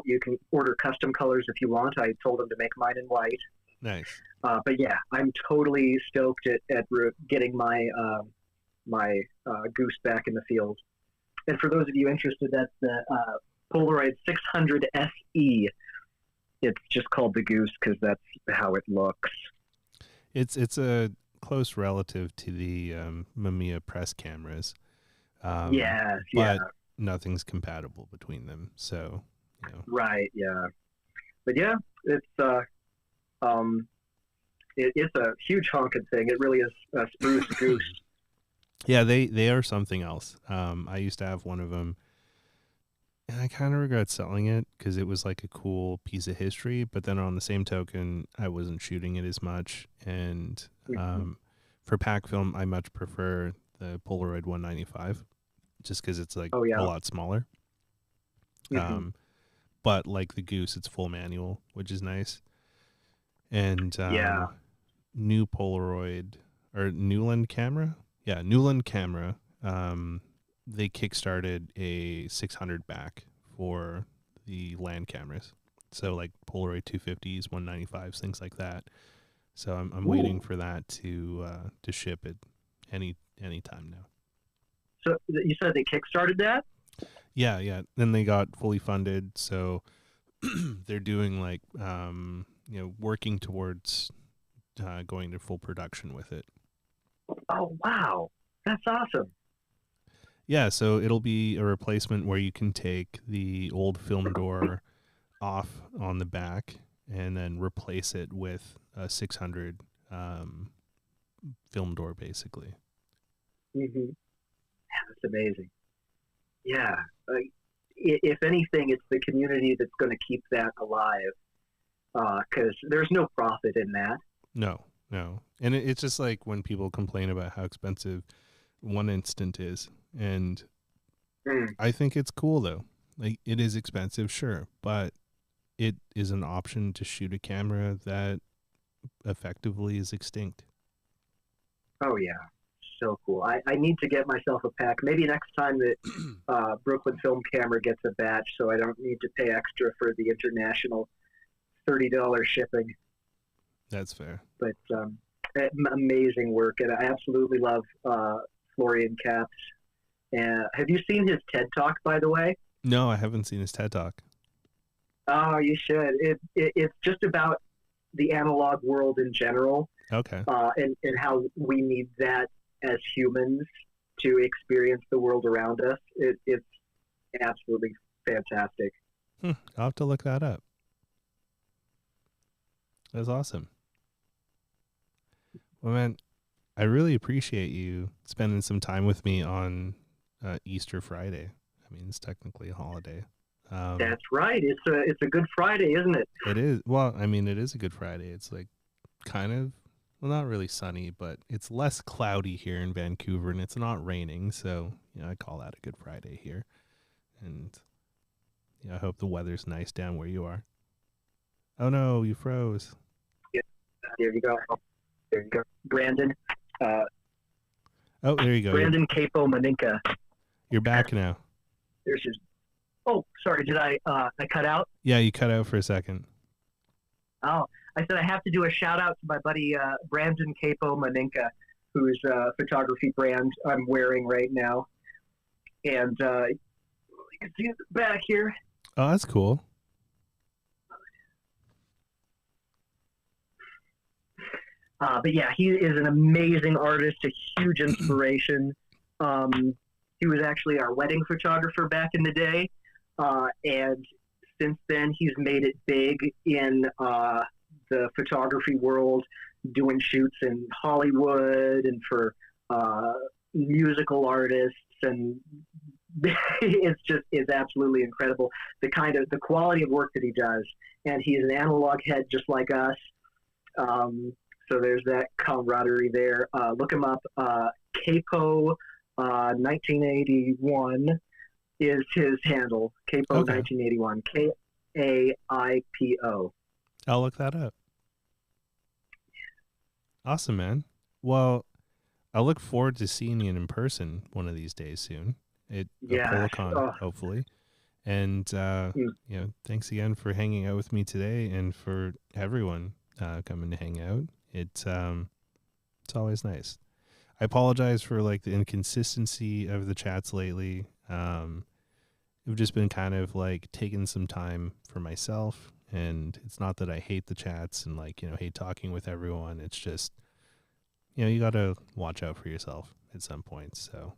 you can order custom colors if you want. I told him to make mine in white. Nice. But yeah, I'm totally stoked at getting my my Goose back in the field. And for those of you interested, that's the Polaroid 600 SE. It's just called the Goose because that's how it looks. It's a close relative to the Mamiya press cameras. Yeah, but nothing's compatible between them. So, you know. Right, yeah. But yeah, it's it's a huge honking thing. It really is a spruce Goose. Yeah, they are something else. I used to have one of them, and I kind of regret selling it because it was like a cool piece of history. But then on the same token, I wasn't shooting it as much. And for pack film, I much prefer the Polaroid 195, just because it's like a lot smaller. But like the Goose, it's full manual, which is nice. And new Polaroid or Newland camera. Yeah, Newland camera. They kickstarted a 600 back for the land cameras. So like Polaroid 250s, 195s, things like that. So I'm waiting for that to ship it any time now. So you said they kickstarted that? Yeah. Then they got fully funded, so they're doing like working towards going to full production with it. Oh wow, that's awesome. Yeah, so it'll be a replacement where you can take the old film door off on the back and then replace it with a 600 film door, basically. Mm-hmm. Yeah, that's amazing. Yeah, if anything, it's the community that's going to keep that alive, because there's no profit in that. No. And it's just like when people complain about how expensive one instant is. And I think it's cool, though. Like, it is expensive, sure, but it is an option to shoot a camera that effectively is extinct. Oh, yeah. So cool. I need to get myself a pack. Maybe next time that Brooklyn Film Camera gets a batch, so I don't need to pay extra for the international $30 shipping. That's fair. But amazing work, and I absolutely love Florian Capps. Have you seen his TED Talk, by the way? No, I haven't seen his TED Talk. Oh, you should. It's just about the analog world in general. Okay. And how we need that as humans to experience the world around us. absolutely fantastic. I'll have to look that up. That's awesome. Well, man, I really appreciate you spending some time with me on Easter Friday. I mean, it's technically a holiday. That's right. It's a Good Friday, isn't it? It is. Well, I mean, it is a Good Friday. It's like kind of, well, not really sunny, but it's less cloudy here in Vancouver, and it's not raining. So, I call that a Good Friday here. And I hope the weather's nice down where you are. Oh no, you froze. Yeah, there you go. There you go, Brandon. Oh, there you go. Brandon Capo Maninka. You're back now. There's his. Oh, sorry. Did I cut out? Yeah, you cut out for a second. Oh, I said I have to do a shout out to my buddy Brandon Capo Maninka, whose photography brand I'm wearing right now, and you can see it back here. Oh, that's cool. But yeah, he is an amazing artist, a huge inspiration. He was actually our wedding photographer back in the day, and since then he's made it big in the photography world, doing shoots in Hollywood and for musical artists, and it's absolutely incredible the quality of work that he does. And he's an analog head just like us. So there's that camaraderie there. Look him up. Capo 1981 is his handle. Capo 1981. KAIPO. I'll look that up. Awesome, man. Well, I look forward to seeing you in person one of these days soon. Policon, hopefully. And thanks again for hanging out with me today, and for everyone coming to hang out. It's always nice. I apologize for like the inconsistency of the chats lately. I've just been kind of like taking some time for myself, and it's not that I hate the chats and hate talking with everyone. It's just, you got to watch out for yourself at some point. So,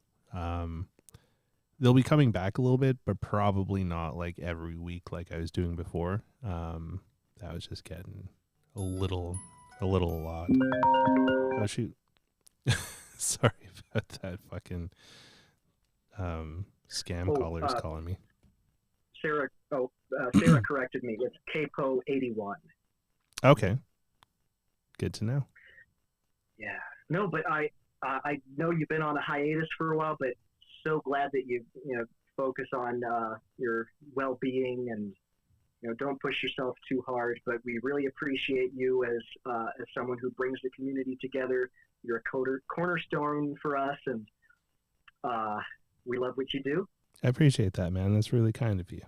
they'll be coming back a little bit, but probably not like every week like I was doing before. That was just getting a little a lot. Oh shoot. Sorry about that fucking scam caller is calling me. Sarah corrected me. It's Capo 81. Okay. Good to know. Yeah. No, but I know you've been on a hiatus for a while, but so glad that you focus on your well-being, and don't push yourself too hard. But we really appreciate you as someone who brings the community together. You're a cornerstone for us, and we love what you do. I appreciate that, man. That's really kind of you.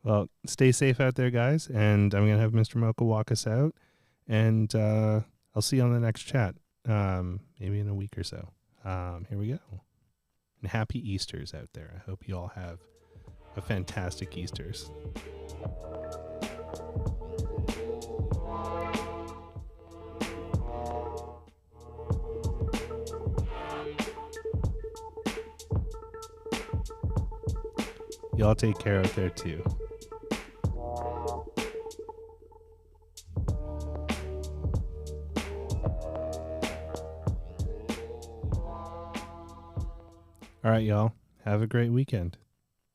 Well, stay safe out there, guys, and I'm gonna have Mr. Mocha walk us out, and I'll see you on the next chat, maybe in a week or so. Here we go. And happy Easters out there. I hope you all have a fantastic Easters. Y'all take care out there too. All right, y'all. Have a great weekend.